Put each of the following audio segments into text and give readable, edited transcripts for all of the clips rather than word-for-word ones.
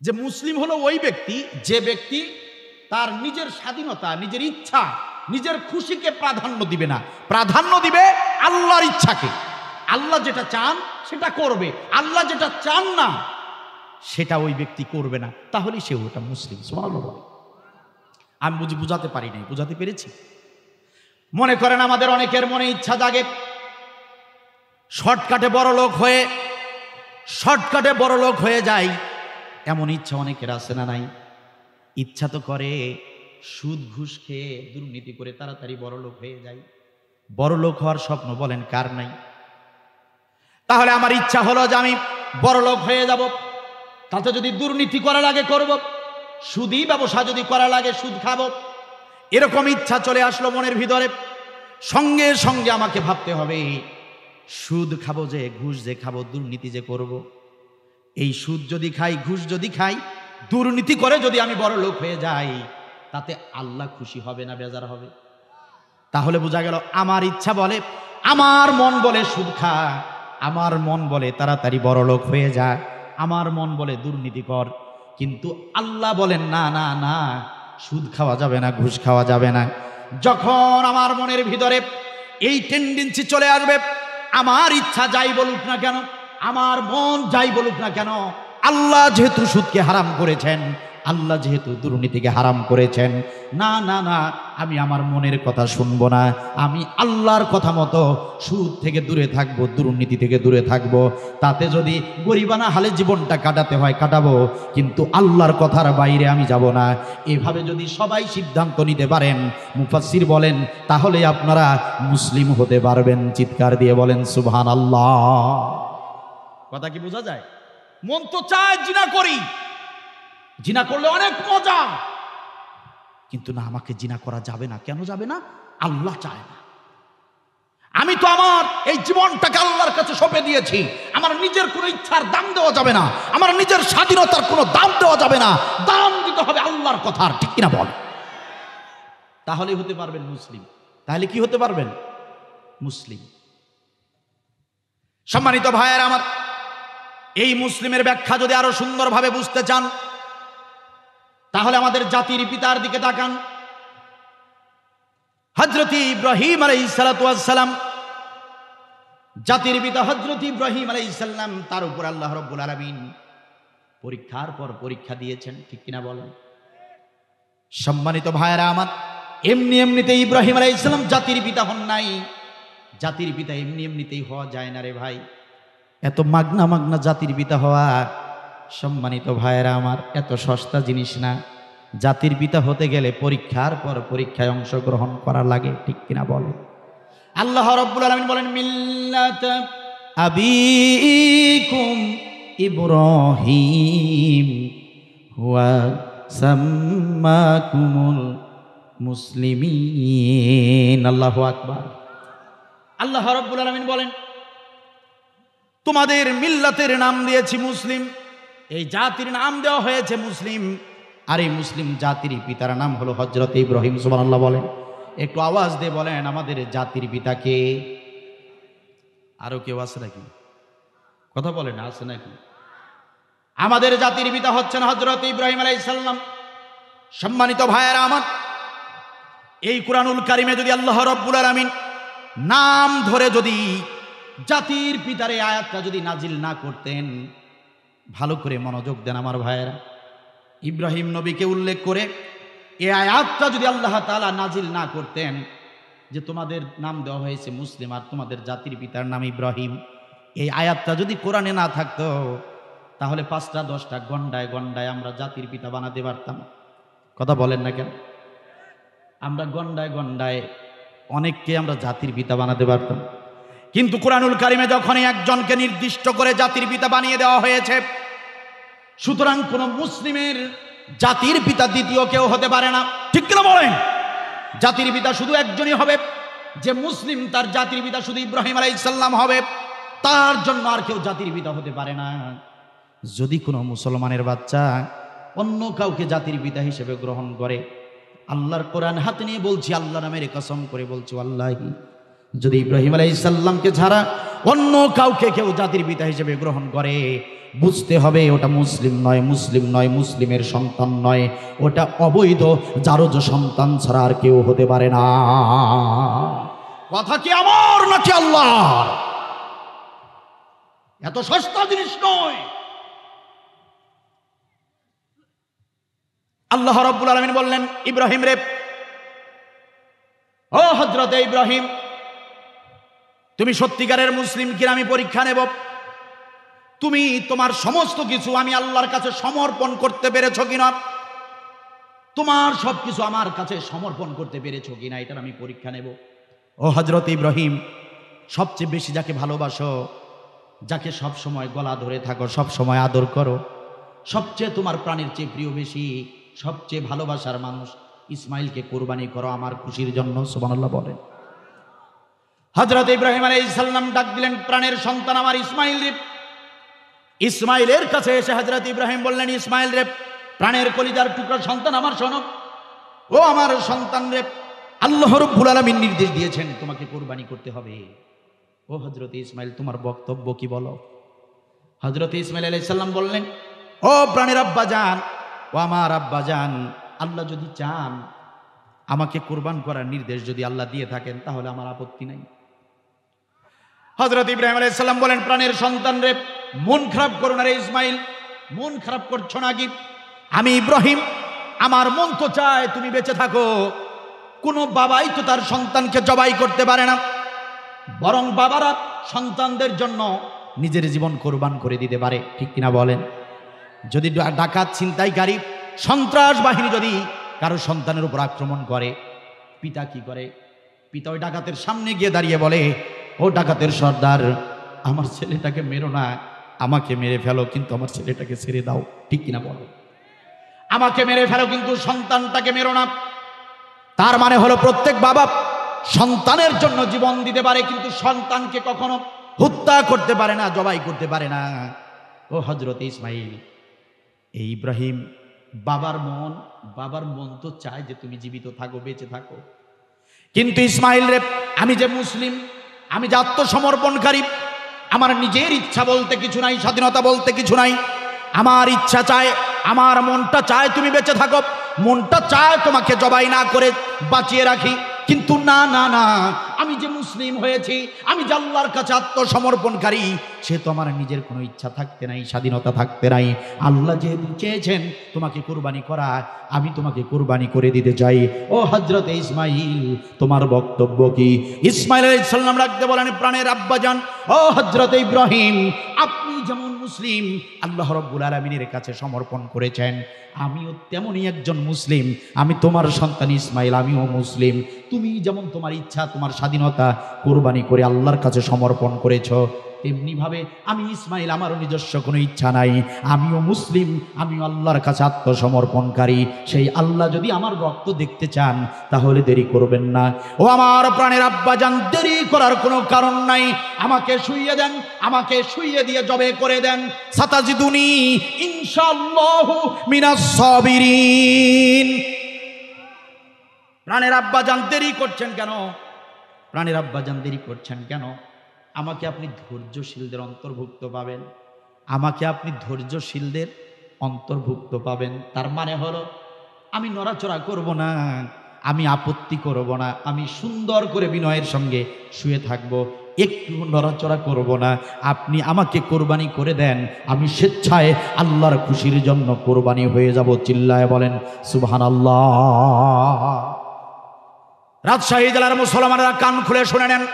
যে মুসলিম হলো ওই ব্যক্তি যে ব্যক্তি তার নিজের স্বাধীনতা, নিজের ইচ্ছা, নিজের খুশিকে প্রাধান্য দিবে না, প্রাধান্য দিবে আল্লাহর ইচ্ছাকে। আল্লাহ যেটা চান সেটা করবে, আল্লাহ যেটা চান না সেটা ওই ব্যক্তি করবে না, তাহলেই সে ওটা মুসলিম। সুবহানাল্লাহ। আমি বুঝাতে পারি নাই, বুঝাতে পেরেছি? মনে করেন আমাদের অনেকের মনে ইচ্ছা জাগে শর্টকাটে বড় লোক হয়ে যায়, এমন ইচ্ছা অনেকের আছে না নাই? ইচ্ছা তো করে সুদ ঘুষ খেয়ে দুর্নীতি করে তাড়াতাড়ি বড় লোক হয়ে যায়। বড় লোক হওয়ার স্বপ্ন বলেন কার নাই? তাহলে আমার ইচ্ছা হলো যে আমি বড় লোক হয়ে যাব, তাতে যদি দুর্নীতি করা লাগে করব, সুদী ব্যবসা যদি করা লাগে সুদ খাবো। এরকম ইচ্ছা চলে আসলো মনের ভিতরে। সঙ্গে সঙ্গে আমাকে ভাবতে হবে সুদ খাবো যে, ঘুষ যে খাবো, দুর্নীতি যে করব, এই সুদ যদি খাই, ঘুষ যদি খাই, দুর্নীতি করে যদি আমি বড় লোক হয়ে যাই, তাতে আল্লাহ খুশি হবে না বেজার হবে? তাহলে বোঝা গেল আমার ইচ্ছা বলে, আমার মন বলে সুদ খা, আমার মন বলে তাড়াতাড়ি বড় লোক হয়ে যা, আমার মন বলে দুর্নীতি কর। কিন্তু আল্লাহ বলেন না না না, সুদ খাওয়া যাবে না, ঘুষ খাওয়া যাবে না। যখন আমার মনের ভিতরে এই টেন্ডেন্সি চলে আসবে, আমার ইচ্ছা যাই বলুক না কেন, আমার মন যাই বলুক না কেন, আল্লাহ যেহেতু সুদকে হারাম করেছেন, আল্লাহ যেহেতু দুর্নীতিকে হারাম করেছেন, না না না, আমি আমার মনের কথা শুনবো না, আমি আল্লাহর কথা মতো সুদ থেকে দূরে থাকবো, দুর্নীতি থেকে দূরে থাকবো। তাতে যদি গরিবানা হালে জীবনটা কাটাতে হয় কাটাবো, কিন্তু আল্লাহর কথার বাইরে আমি যাব না। এভাবে যদি সবাই সিদ্ধান্ত নিতে পারেন, মুফাসসির বলেন, তাহলে আপনারা মুসলিম হতে পারবেন। চিৎকার দিয়ে বলেন সুবহানাল্লাহ। কথা কি বোঝা যায়? মন তো চায় জিনা করি, জিনা করলে অনেক মজা, কিন্তু না, আমাকে জিনা করা যাবে না। কেন যাবে না? আল্লাহ চায় না। আমি তো আমার এই জীবনটাকে আল্লাহর কাছে সঁপে দিয়েছি, আমার নিজের কোনো ইচ্ছার দাম দেওয়া যাবে না, আমার নিজের স্বাধীনতার কোনো দাম দেওয়া যাবে না, দাম দিতে হবে আল্লাহর কথার। ঠিক কিনা বল? তাহলে হতে পারবেন মুসলিম। তাহলে কি হতে পারবেন? মুসলিম। সম্মানিত ভাইয়েরা আমার, এই মুসলিমের ব্যাখ্যা যদি আরো সুন্দরভাবে বুঝতে চান, তাহলে আমাদের জাতির পিতার দিকে তাকান। হযরত ইব্রাহিম আলাইহিস সালাতু ওয়াস সালাম, জাতির পিতা হযরত ইব্রাহিম আলাইহিস সালাম, তার উপর আল্লাহ রাব্বুল আলামিন পরীক্ষার পর পরীক্ষা দিয়েছেন। ঠিক কিনা বলেন? সম্মানিত ভাইয়েরা আমার, এমনিতে ইব্রাহিম আলাইহিস সালাম জাতির পিতা হন নাই। জাতির পিতা এমনিতেই হওয়া যায় না রে ভাই। এত মাগনা জাতির পিতা হওয়া, সম্মানিত ভাইয়েরা আমার, এত সস্তা জিনিস না। জাতির পিতা হতে গেলে পরীক্ষার পর পরীক্ষায় অংশগ্রহণ করা লাগে। ঠিক কিনা বলে? আল্লাহ রাব্বুল আলামিন বলেন, মিল্লাত আবিকুম ইব্রাহিম হুয়া সাম্মাকুমুল মুসলিমিন। আল্লাহু আকবার। আল্লাহ রাব্বুল আলামিন বলেন, তোমাদের মিল্লাতের নাম দিয়েছি মুসলিম, এই জাতির নাম দেওয়া হয়েছে মুসলিম। আর এই মুসলিম জাতির পিতার নাম হলো হযরত ইব্রাহিম। সুবহানাল্লাহ বলেন। একটু আওয়াজ দিয়ে বলেন, আমাদের জাতির পিতাকে? আরো কেউ আছে নাকি? কথা বলেন, আছে নাকি? আমাদের জাতির পিতা হচ্ছেন হযরত ইব্রাহিম আলাইহিস সালাম। সম্মানিত ভাইয়েরা আমার, এই কুরআনুল কারীমে যদি আল্লাহ রাব্বুল আলামিন নাম ধরে যদি জাতির পিতার এই আয়াতটা যদি নাজিল না করতেন, ভালো করে মনোযোগ দেন আমার ভাইয়েরা, ইব্রাহিম নবীকে উল্লেখ করে এই আয়াতটা যদি আল্লাহ তাআলা নাজিল না করতেন, যে তোমাদের নাম দেওয়া হয়েছে মুসলিম আর তোমাদের জাতির পিতার নাম ইব্রাহিম, এই আয়াতটা যদি কোরআনে না থাকতো, তাহলে 5টা 10টা গন্ডায় গন্ডায় আমরা জাতির পিতা বানাতে পারতাম। কথা বলেন না কেন? আমরা গন্ডায় গন্ডায় অনেককে আমরা জাতির পিতা বানাতে পারতাম। কিন্তু কুরআনুল কারীমে যখনই একজনকে নির্দিষ্ট করে জাতির পিতা বানিয়ে দেওয়া হয়েছে, সুতরাং কোন মুসলিমের জাতির পিতা দ্বিতীয় কেউ হতে পারে না। ঠিক কিনা বলেন? জাতির পিতা শুধু একজনই হবে। যে মুসলিম, তার জাতির পিতা শুধু ইব্রাহিম আলাইহিস সালাম হবে, তার জন্য আর কেউ জাতির পিতা হতে পারে না। যদি কোনো মুসলমানের বাচ্চা অন্য কাউকে জাতির পিতা হিসেবে গ্রহণ করে, আল্লাহর কোরআন হাতে নিয়ে বলছি, আল্লাহ নামের কসম করে বলছি, আল্লাহি, যদি ইব্রাহিম আলাইহিস সালামকে ছাড়া অন্য কাউকে কেউ জাতির পিতা হিসেবে গ্রহণ করে, বুঝতে হবে ওটা মুসলিম নয়, মুসলিম নয়, মুসলিমের সন্তান নয়, ওটা অবৈধ জারজ সন্তান ছাড়া আর কেউ হতে পারে না। কথা কি আমার নাকি আল্লাহর? এত সস্তা জিনিস নয়। আল্লাহ রাব্বুল আলামিন বললেন, ইব্রাহিম রে, ও হযরতে ইব্রাহিম, তুমি সত্যিকারের মুসলিম কিনা আমি পরীক্ষা নেব। তুমি তোমার সমস্ত কিছু আমি আল্লাহর কাছে সমর্পণ করতে পেরেছো কিনা, তোমার সবকিছু আমার কাছে সমর্পণ করতে পেরেছো কিনা, এটার আমি পরীক্ষা নেব। ও হযরত ইব্রাহিম, সবচেয়ে বেশি যাকে ভালোবাসো, যাকে সব সময় গলা ধরে থাকো, সব সময় আদর করো, সবচেয়ে তোমার প্রাণের চেয়ে প্রিয় বেশি, সবচেয়ে ভালোবাসার মানুষ ইসমাইলকে কোরবানি করো আমার খুশির জন্য। সুবহানাল্লাহ বলেন। হযরত ইব্রাহিম আলাইহিস সালাম ডাক দিলেন, প্রাণের সন্তান আমার ইসমাইল রে। ইসমাইলের কাছে এসে হযরত ইব্রাহিম বললেন, ইসমাইল রে, প্রাণের কলিজার টুকরা সন্তান আমার, শোনো, ও আমার সন্তান রে, আল্লাহ রাব্বুল আলামিন নির্দেশ দিয়েছেন তোমাকে কোরবানি করতে হবে। ও হযরত ইসমাইল, তোমার বক্তব্য কি বলো? হযরত ইসমাইল আলাইহিস সালাম বললেন, ও প্রাণের আব্বাজান, ও আমার আব্বাজান, আল্লাহ যদি চান আমাকে কোরবান করার নির্দেশ যদি আল্লাহ দিয়ে থাকেন তাহলে আমার আপত্তি নাই। হযরত ইব্রাহিম আলাইহিস সালাম বলেন, প্রাণের সন্তান রে, মন খারাপ করো না রে ইসমাইল, মন খারাপ করছো নাকি? আমি ইব্রাহিম, আমার মন তো চায় তুমি বেঁচে থাকো। কোনো বাবাই তো তার সন্তানকে জবাই করতে পারে না, বরং বাবারা সন্তানদের জন্য নিজের জীবন কোরবান করে দিতে পারে, ঠিক কিনা বলেন? যদি ডাকাত, ছিনতাইকারী, সন্ত্রাস বাহিনী যদি কারো সন্তানের উপর আক্রমণ করে, পিতা কি করে? পিতা ওই ডাকাতের সামনে গিয়ে দাঁড়িয়ে বলে, ও ডাকাতের সর্দার, আমার ছেলেটাকে মেরো না, আমাকে মেরে ফেলো, কিন্তু আমার ছেলেটাকে ছেড়ে দাও, ঠিক কিনা বলো? আমাকে মেরে ফেলো কিন্তু সন্তানটাকে মেরো না। তার মানে হলো প্রত্যেক বাবা সন্তানের জন্য জীবন দিতে পারে, কিন্তু সন্তানকে কখনো হত্যা করতে পারে না, জবাই করতে পারে না। ও হযরত ইসমাইল, এই ইব্রাহিম, বাবার মন তো চায় যে তুমি জীবিত থাকো, বেঁচে থাকো, কিন্তু ইসমাইল রে, আমি যে মুসলিম, আমি যে আত্মসমর্পণকারী, আমার নিজের ইচ্ছা বলতে কিছু নাই, স্বাধীনতা বলতে কিছু নাই। আমার ইচ্ছা চায়, আমার মনটা চায় তুমি বেঁচে থাকো, মনটা চায় তোমাকে জবাই না করে বাঁচিয়ে রাখি, কিন্তু না না না, আমি যে মুসলিম হয়েছি, আমি যে আল্লাহর কাছে আত্মসমর্পণকারী, সে তো আমার নিজের কোনো ইচ্ছা থাকতে নাই, স্বাধীনতা থাকতে নাই। আল্লাহ যেহেতু চেয়েছেন তোমাকে কুরবানি করা, আমি তোমাকে কুরবানি করে দিতে চাই। ও হযরত ইসমাইল, তোমার বক্তব্য কি? ইসমাইল আলাইহিস সালাম রাখতে বলেন, প্রাণের আব্বাজান, ও হযরত ইব্রাহিম, আপনি যেমন মুসলিম আল্লাহ রাব্বুল আলামিনের কাছে সমর্পণ করেছেন, আমিও তেমনই একজন মুসলিম। আমি তোমার সন্তান ইসমাইল, আমিও মুসলিম। তুমি যেমন তোমার ইচ্ছা, তোমার স্বাধীনতা কোরবানি করে আল্লাহর কাছে সমর্পণ করেছো, তেমনি ভাবে আমি ইসমাইল, আমারও নিজস্ব কোনো ইচ্ছা নাই, আমিও মুসলিম, আমিও আল্লাহর কাছে আত্মসমর্পণকারী। সেই আল্লাহ যদি আমার রক্ত দেখতে চান তাহলে দেরি করবেন না। ও আমার প্রাণের আব্বাজান, দেরি করার কোনো কারণ নাই, আমাকে শুইয়ে দেন, আমাকে শুইয়ে দিয়ে জবে করে দেন। সাতাজিদুনি ইনশাআল্লাহু মিনাস সাবিরিন। প্রাণের আব্বাজান, দেরি করছেন কেন? প্রাণের আব্বাজান, দেরি করছেন কেন? আমাকে আপনি ধৈর্যশীলদের অন্তর্ভুক্ত পাবেন, আমাকে আপনি ধৈর্যশীলদের অন্তর্ভুক্ত পাবেন। তার মানে হলো আমি নড়াচড়া করব না, আমি আপত্তি করব না, আমি সুন্দর করে বিনয়ের সঙ্গে শুয়ে থাকব, একটু নড়াচড়া করব না। আপনি আমাকে কোরবানি করে দেন, আমি স্বেচ্ছায় আল্লাহর খুশির জন্য কোরবানি হয়ে যাব। চিল্লায় বলেন সুবহানাল্লাহ। রাজশাহী জেলার মুসলমানেরা কান খুলে শুনে নেন,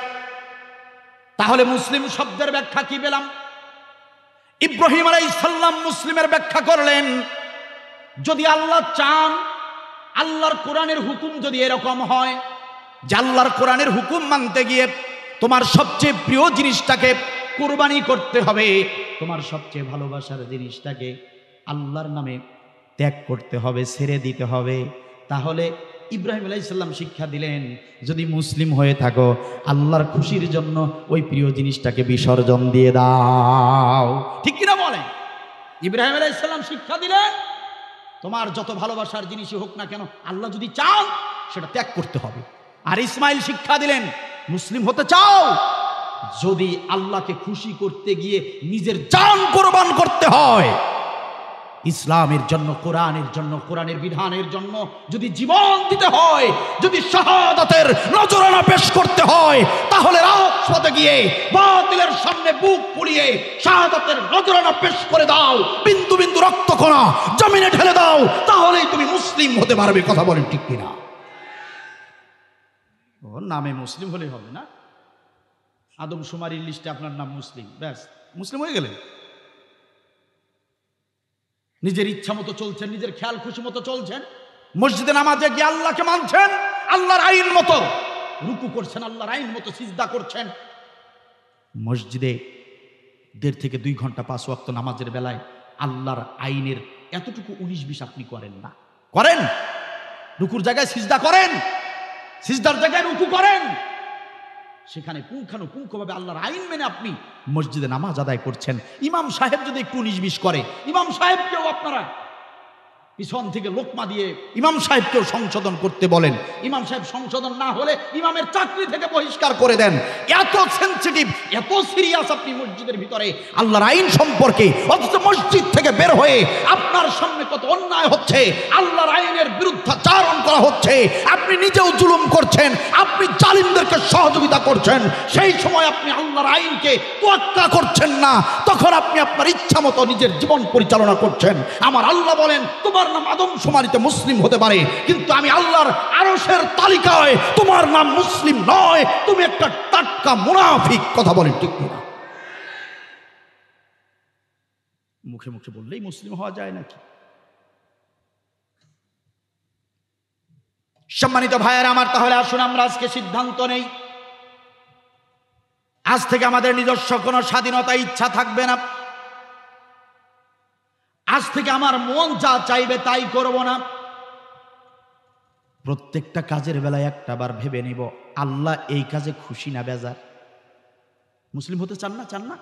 তাহলে মুসলিম শব্দের ব্যাখ্যা কি পেলাম? ইব্রাহিম আলাইহিস সালাম মুসলিমের ব্যাখ্যা করলেন, যদি আল্লাহ চান, আল্লাহর কোরআনের হুকুম যদি এরকম হয় যে আল্লাহর কোরআনের হুকুম মানতে গিয়ে তোমার সবচেয়ে প্রিয় জিনিসটাকে কুরবানি করতে হবে, তোমার সবচেয়ে ভালোবাসার জিনিসটাকে আল্লাহর নামে ত্যাগ করতে হবে, ছেড়ে দিতে হবে, তাহলে ইব্রাহিম আলাইহিস সালাম শিক্ষা দিলেন, যদি মুসলিম হয়ে থাকো আল্লাহর খুশির জন্য ওই প্রিয় জিনিসটাকে বিসর্জন দিয়ে দাও। ঠিক কিনা বলেন? ইব্রাহিম আলাইহিস সালাম শিক্ষা দিলেন, তোমার যত ভালোবাসার জিনিসই হোক না কেন, আল্লাহ যদি চান সেটা ত্যাগ করতে হবে। আর ইসমাইল শিক্ষা দিলেন, মুসলিম হতে চাও, যদি আল্লাহকে খুশি করতে গিয়ে নিজের জান কোরবান করতে হয়, ইসলামের জন্য, কোরআনের জন্য, কোরআনের বিধানের জন্য যদি জীবন দিতে হয়, যদি শাহাদাতের নজরানা পেশ করতে হয়, তাহলে রাজপথে গিয়ে বাতিলের সামনে বুক ফুলিয়ে শাহাদাতের নজরানা পেশ করে দাও, বিন্দু বিন্দু রক্তকণা জমিনে ঢেলে দাও, তাহলেই তুমি মুসলিম হতে পারবে। কথা বলেন ঠিক কিনা? ওর নামে মুসলিম হলেই হবে না? আদমশুমারির লিস্টে আপনার নাম মুসলিম, ব্যাস মুসলিম হয়ে গেলেন। নিজের ইচ্ছা মতো চলছেন, নিজের খেয়াল খুশি মতো চলছেন, মসজিদে নামাজে গিয়ে আল্লাহকে মানছেন, আল্লাহর আইন মতো রুকু করছেন, আল্লাহর আইন মতো সিজদা করছেন। মসজিদে 1.5 থেকে 2 ঘন্টা 5 ওয়াক্ত নামাজের বেলায় আল্লাহর আইনের এতটুকু 19-20 আপনি করেন না? করেন? রুকুর জায়গায় সিজদা করেন, সিজদার জায়গায় রুকু করেন, সেখানে পুঙ্খানুপুঙ্খভাবে আল্লাহর আইন মেনে আপনি মসজিদে নামাজ আদায় করছেন। ইমাম সাহেব যদি একটু 19-20 করে, ইমাম সাহেবকেও আপনারা পিছন থেকে লোকমা দিয়ে ইমাম সাহেবকেও সংশোধন করতে বলেন। ইমাম সাহেব সংশোধন না হলে ইমামের চাকরি থেকে বহিষ্কার করে দেন। এত সেনসিটিভ, এত সিরিয়াস আপনি মসজিদের ভিতরে আল্লাহর আইন সম্পর্কে, অথচ মসজিদ থেকে বের হয়ে আপনার সামনে কত অন্যায় হচ্ছে, আল্লাহর আইনের বিরুদ্ধাচারণ করা হচ্ছে, আপনি নিজেও জুলুম করছেন, আপনি জালিমদেরকে সহযোগিতা করছেন, সেই সময় আপনি আল্লাহর আইনকে তোয়াক্কা করছেন না, তখন আপনি আপনার ইচ্ছা মতো নিজের জীবন পরিচালনা করছেন। আমার আল্লাহ বলেন, তোমার নাম আদমশুমারিতে মুসলিম হতে পারে, কিন্তু আমি আল্লাহর আরশের তালিকায় তোমার নাম মুসলিম নয়, তুমি একটা টাটকা মুনাফিক। কথা বলেন ঠিক না? মুখে মুখে বললেই মুসলিম হওয়া যায় নাকি? সম্মানিত ভাইয়েরা আমার, তাহলে আসুন আমরা আজকে সিদ্ধান্ত নেই, আজ থেকে আমাদের নিজস্ব কোনো স্বাধীনতা ইচ্ছা থাকবে না। আজ থেকে আমার মন যা চাইবে তাই করব না। প্রত্যেকটা কাজের বেলায় একটা বার ভেবে নিব, আল্লাহ এই কাজে খুশি না বেজার? মুসলিম হতে চান না? চান না?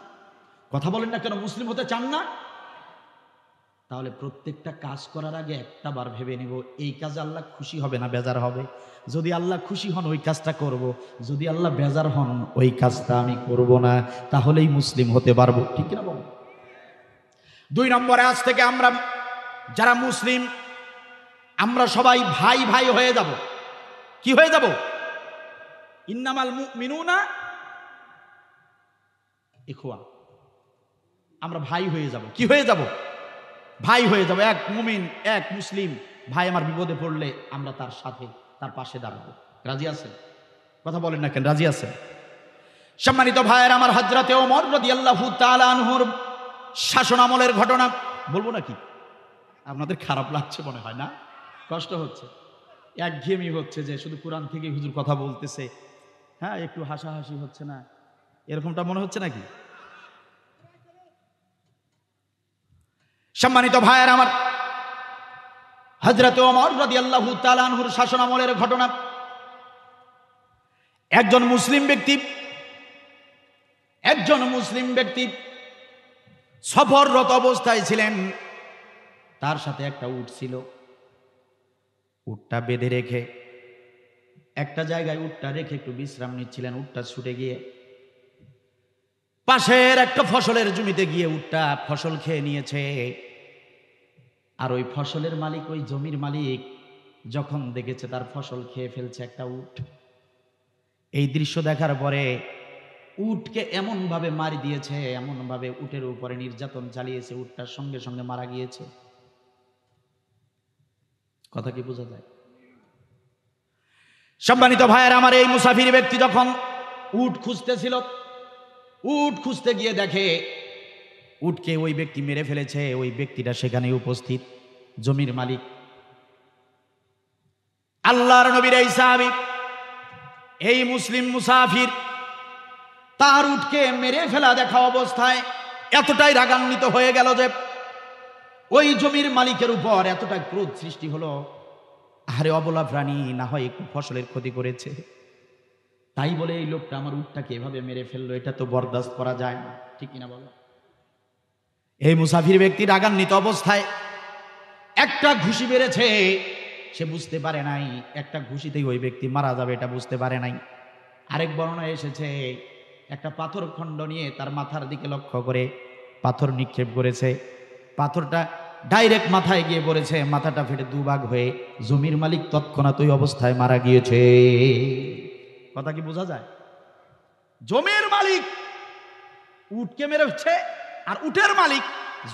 কথা বলেন না কেন? মুসলিম হতে চান না? তাহলে প্রত্যেকটা কাজ করার আগে একটা বার ভেবে নিব, এই কাজে আল্লাহ খুশি হবে না বেজার হবে? যদি আল্লাহ খুশি হন ওই কাজটা করব, যদি আল্লাহ বেজার হন ওই কাজটা আমি করব না, তাহলেই মুসলিম হতে পারবো। ঠিক না বল? 2 নম্বরে, আজ থেকে আমরা যারা মুসলিম, আমরা সবাই ভাই ভাই হয়ে যাব। কি হয়ে যাব? ইন্নামাল মুমিনুনা ইখওয়া। আমরা ভাই হয়ে যাব। কি হয়ে যাব? ভাই হয়ে যাব। এক মুমিন, এক মুসলিম ভাই আমার বিপদে পড়লে আমরা তার সাথে, তার পাশে দাঁড়াবো। রাজি আছেন? কথা বলেন না কেন? রাজি আছেন? সম্মানিত ভাইয়ের আমার, হযরতে ওমর রাদিয়াল্লাহু তাআলা আনহুর শাসন আমলের ঘটনা বলবো নাকি? আপনাদের খারাপ লাগছে মনে হয় না? কষ্ট হচ্ছে, একঘেয়েমি হচ্ছে যে শুধু কোরআন থেকে হুজুর কথা বলতেছে, হ্যাঁ একটু হাসাহাসি হচ্ছে না, এরকমটা মনে হচ্ছে নাকি? সম্মানিত ভাইয়ের আমার, হযরতে ওমর রাদিয়াল্লাহু তাআলা আনহুর শাসন আমলের ঘটনা। একজন মুসলিম ব্যক্তি সফররত অবস্থায় ছিলেন, তার সাথে একটা উট ছিল। উটটা বেঁধে রেখে একটা জায়গায় উটটা রেখে একটু বিশ্রাম নিচ্ছিলেন। উটটা ছুটে গিয়ে পাশের একটা ফসলের জমিতে গিয়ে উটটা ফসল খেয়ে নিয়েছে। আর ওই ফসলের মালিক, ওই জমির মালিক যখন দেখেছে তার ফসল খেয়ে ফেলছে একটা উট, এই দৃশ্য দেখার পরে উটকে এমন ভাবে মারি দিয়েছে, এমন ভাবে উটের উপরে নির্যাতন চালিয়েছে, উটটার সঙ্গে সঙ্গে মারা গিয়েছে। কথা কি বোঝা যায়? সম্মানিত ভাইয়ের আমার, এই মুসাফির ব্যক্তি যখন উট খুঁজতেছিল, উট খুঁজতে গিয়ে দেখে উটকে ওই ব্যক্তি মেরে ফেলেছে। ওই ব্যক্তিটা সেখানে উপস্থিত, জমির মালিক, আল্লাহর নবীর এই সাহাবী, এই মুসলিম মুসাফির তার উটকে মেরে ফেলা দেখা অবস্থায় এতটাই রাগান্বিত হয়ে গেল যে ওই জমির মালিকের উপর এতটা ক্রোধ সৃষ্টি হলো। আরে অবলা প্রাণী, না হয় একটু ফসলের ক্ষতি করেছে, তাই বলে এই লোকটা আমার উটটাকে এভাবে মেরে ফেললো, এটা তো বরদাস্ত করা যায় না। ঠিক কিনা বলো? এই মুসাফির ব্যক্তি রাগান্বিত অবস্থায় একটা ঘুষি মেরেছে। সে বুঝতে পারে নাই একটা ঘুষিতেই ওই ব্যক্তি মারা যাবে, এটা বুঝতে পারে নাই। আরেক বর্ণনায় এসেছে একটা পাথর খণ্ড নিয়ে তার মাথার দিকে লক্ষ্য করে পাথর নিক্ষেপ করেছে। পাথরটা ডাইরেক্ট মাথায় গিয়ে পড়েছে, মাথাটা ফেটে দুভাগ হয়ে জমির মালিক তৎক্ষণাৎ ওই অবস্থায় মারা গিয়েছে। কথা কি বোঝা যায়? জমির মালিক উটকে মেরেছে, আর উটের মালিক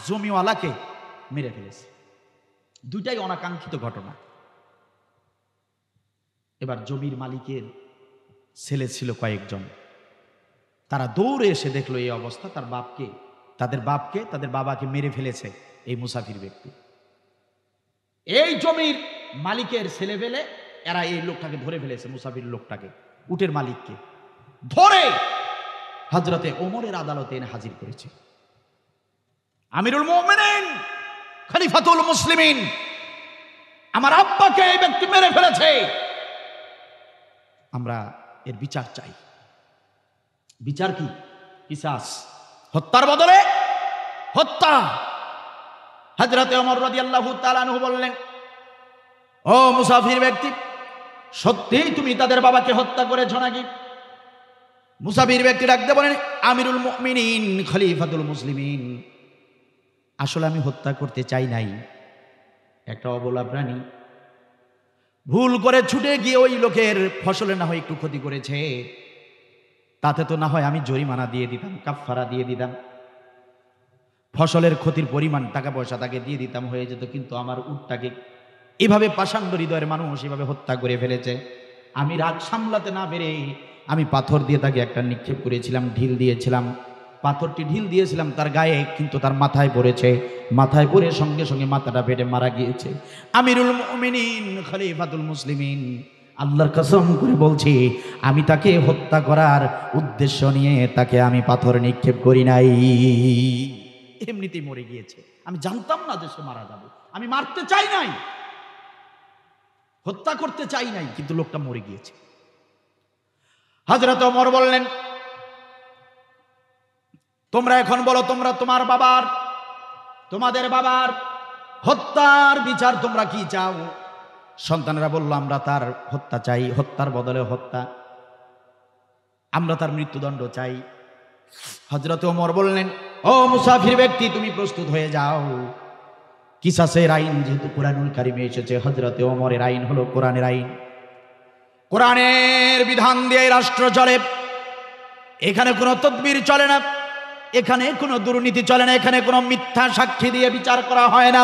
জমিওয়ালাকে মেরে ফেলেছে। দুইটাই অনাকাঙ্ক্ষিত ঘটনা। এবার জমির মালিকের ছেলে ছিল কয়েকজন, তারা দৌড়ে এসে দেখলো এই অবস্থা, তাদের বাবাকে মেরে ফেলেছে এই মুসাফির ব্যক্তি। এই জমির মালিকের ছেলে পেলে এরা এই লোকটাকে ধরে ফেলেছে, মুসাফির লোকটাকে, উটের মালিককে ধরে হযরতে ওমরের আদালতে এনে হাজির করেছে। আমিরুল মুমিনিন খলিফাতুল মুসলিমিন, আমার আব্বাকে এই ব্যক্তি মেরে ফেলেছে, আমরা এর বিচার চাই। বিচার কি? কিসাস, হত্যার বদলে হত্যা। হযরতে ওমর রাদিয়াল্লাহু তাআলা আনহু বললেন, ও মুসাফির ব্যক্তি, সত্যিই তুমি তাদের বাবাকে হত্যা করেছো নাকি? মুসাফির ব্যক্তি ডাকতে বলেন, আমিরুল মুমিনিন খলিফাতুল মুসলিমিন, আসলে আমি হত্যা করতে চাই নাই। একটা অবলা প্রাণী ভুল করে ছুটে গিয়ে ওই লোকের ফসলে না হয় একটু ক্ষতি করেছে, তাতে তো না হয় আমি জরিমানা দিয়ে দিতাম, কাফফারা দিয়ে দিতাম, ফসলের ক্ষতির পরিমাণ টাকা পয়সা তাকে দিয়ে দিতাম, হয়ে যেত। কিন্তু আমার উটটাকে এভাবে পাষাণ্ড হৃদয়ের মানুষ এভাবে হত্যা করে ফেলেছে। আমি রাগ সামলাতে না পেরে আমি পাথর দিয়ে তাকে একটা নিক্ষেপ করেছিলাম, ঢিল দিয়েছিলাম, পাথরটি ঢিল দিয়েছিলাম তার গায়ে, কিন্তু তার মাথায় পড়েছে, মাথায় পড়ে সঙ্গে সঙ্গে মাথাটা ফেটে মারা গিয়েছে। আমিরুল মুমিনিন খলিফাতুল মুসলিমিন, আল্লাহর কসম করে বলছি, আমি তাকে হত্যা করার উদ্দেশ্য নিয়ে তাকে আমি পাথর নিক্ষেপ করি নাই, এমনিতেই মরে গিয়েছে। আমি জানতাম না যে সে মারা যাবে, আমি মারতে চাই নাই, হত্যা করতে চাই নাই, কিন্তু লোকটা মরে গিয়েছে। হযরত ওমর বললেন, তোমরা এখন বলো, তোমরা তোমাদের বাবার হত্যার বিচার তোমরা কি চাও? সন্তানেরা বলল, আমরা তার হত্যা চাই, হত্যার বদলে হত্যা, আমরা তার মৃত্যুদণ্ড চাই। হযরত ওমর বললেন, ও মুসাফির ব্যক্তি, তুমি প্রস্তুত হয়ে যাও। কিসাসের আইন যেহেতু কুরআনুল কারীমে এসেছে, হযরত ওমরের আইন হলো কোরআনের আইন। কোরআনের বিধান দিয়ে রাষ্ট্র চলে। এখানে কোনো তদবির চলে না, এখানে কোনো দুর্নীতি চলে না, এখানে কোনো মিথ্যা সাক্ষী দিয়ে বিচার করা হয় না,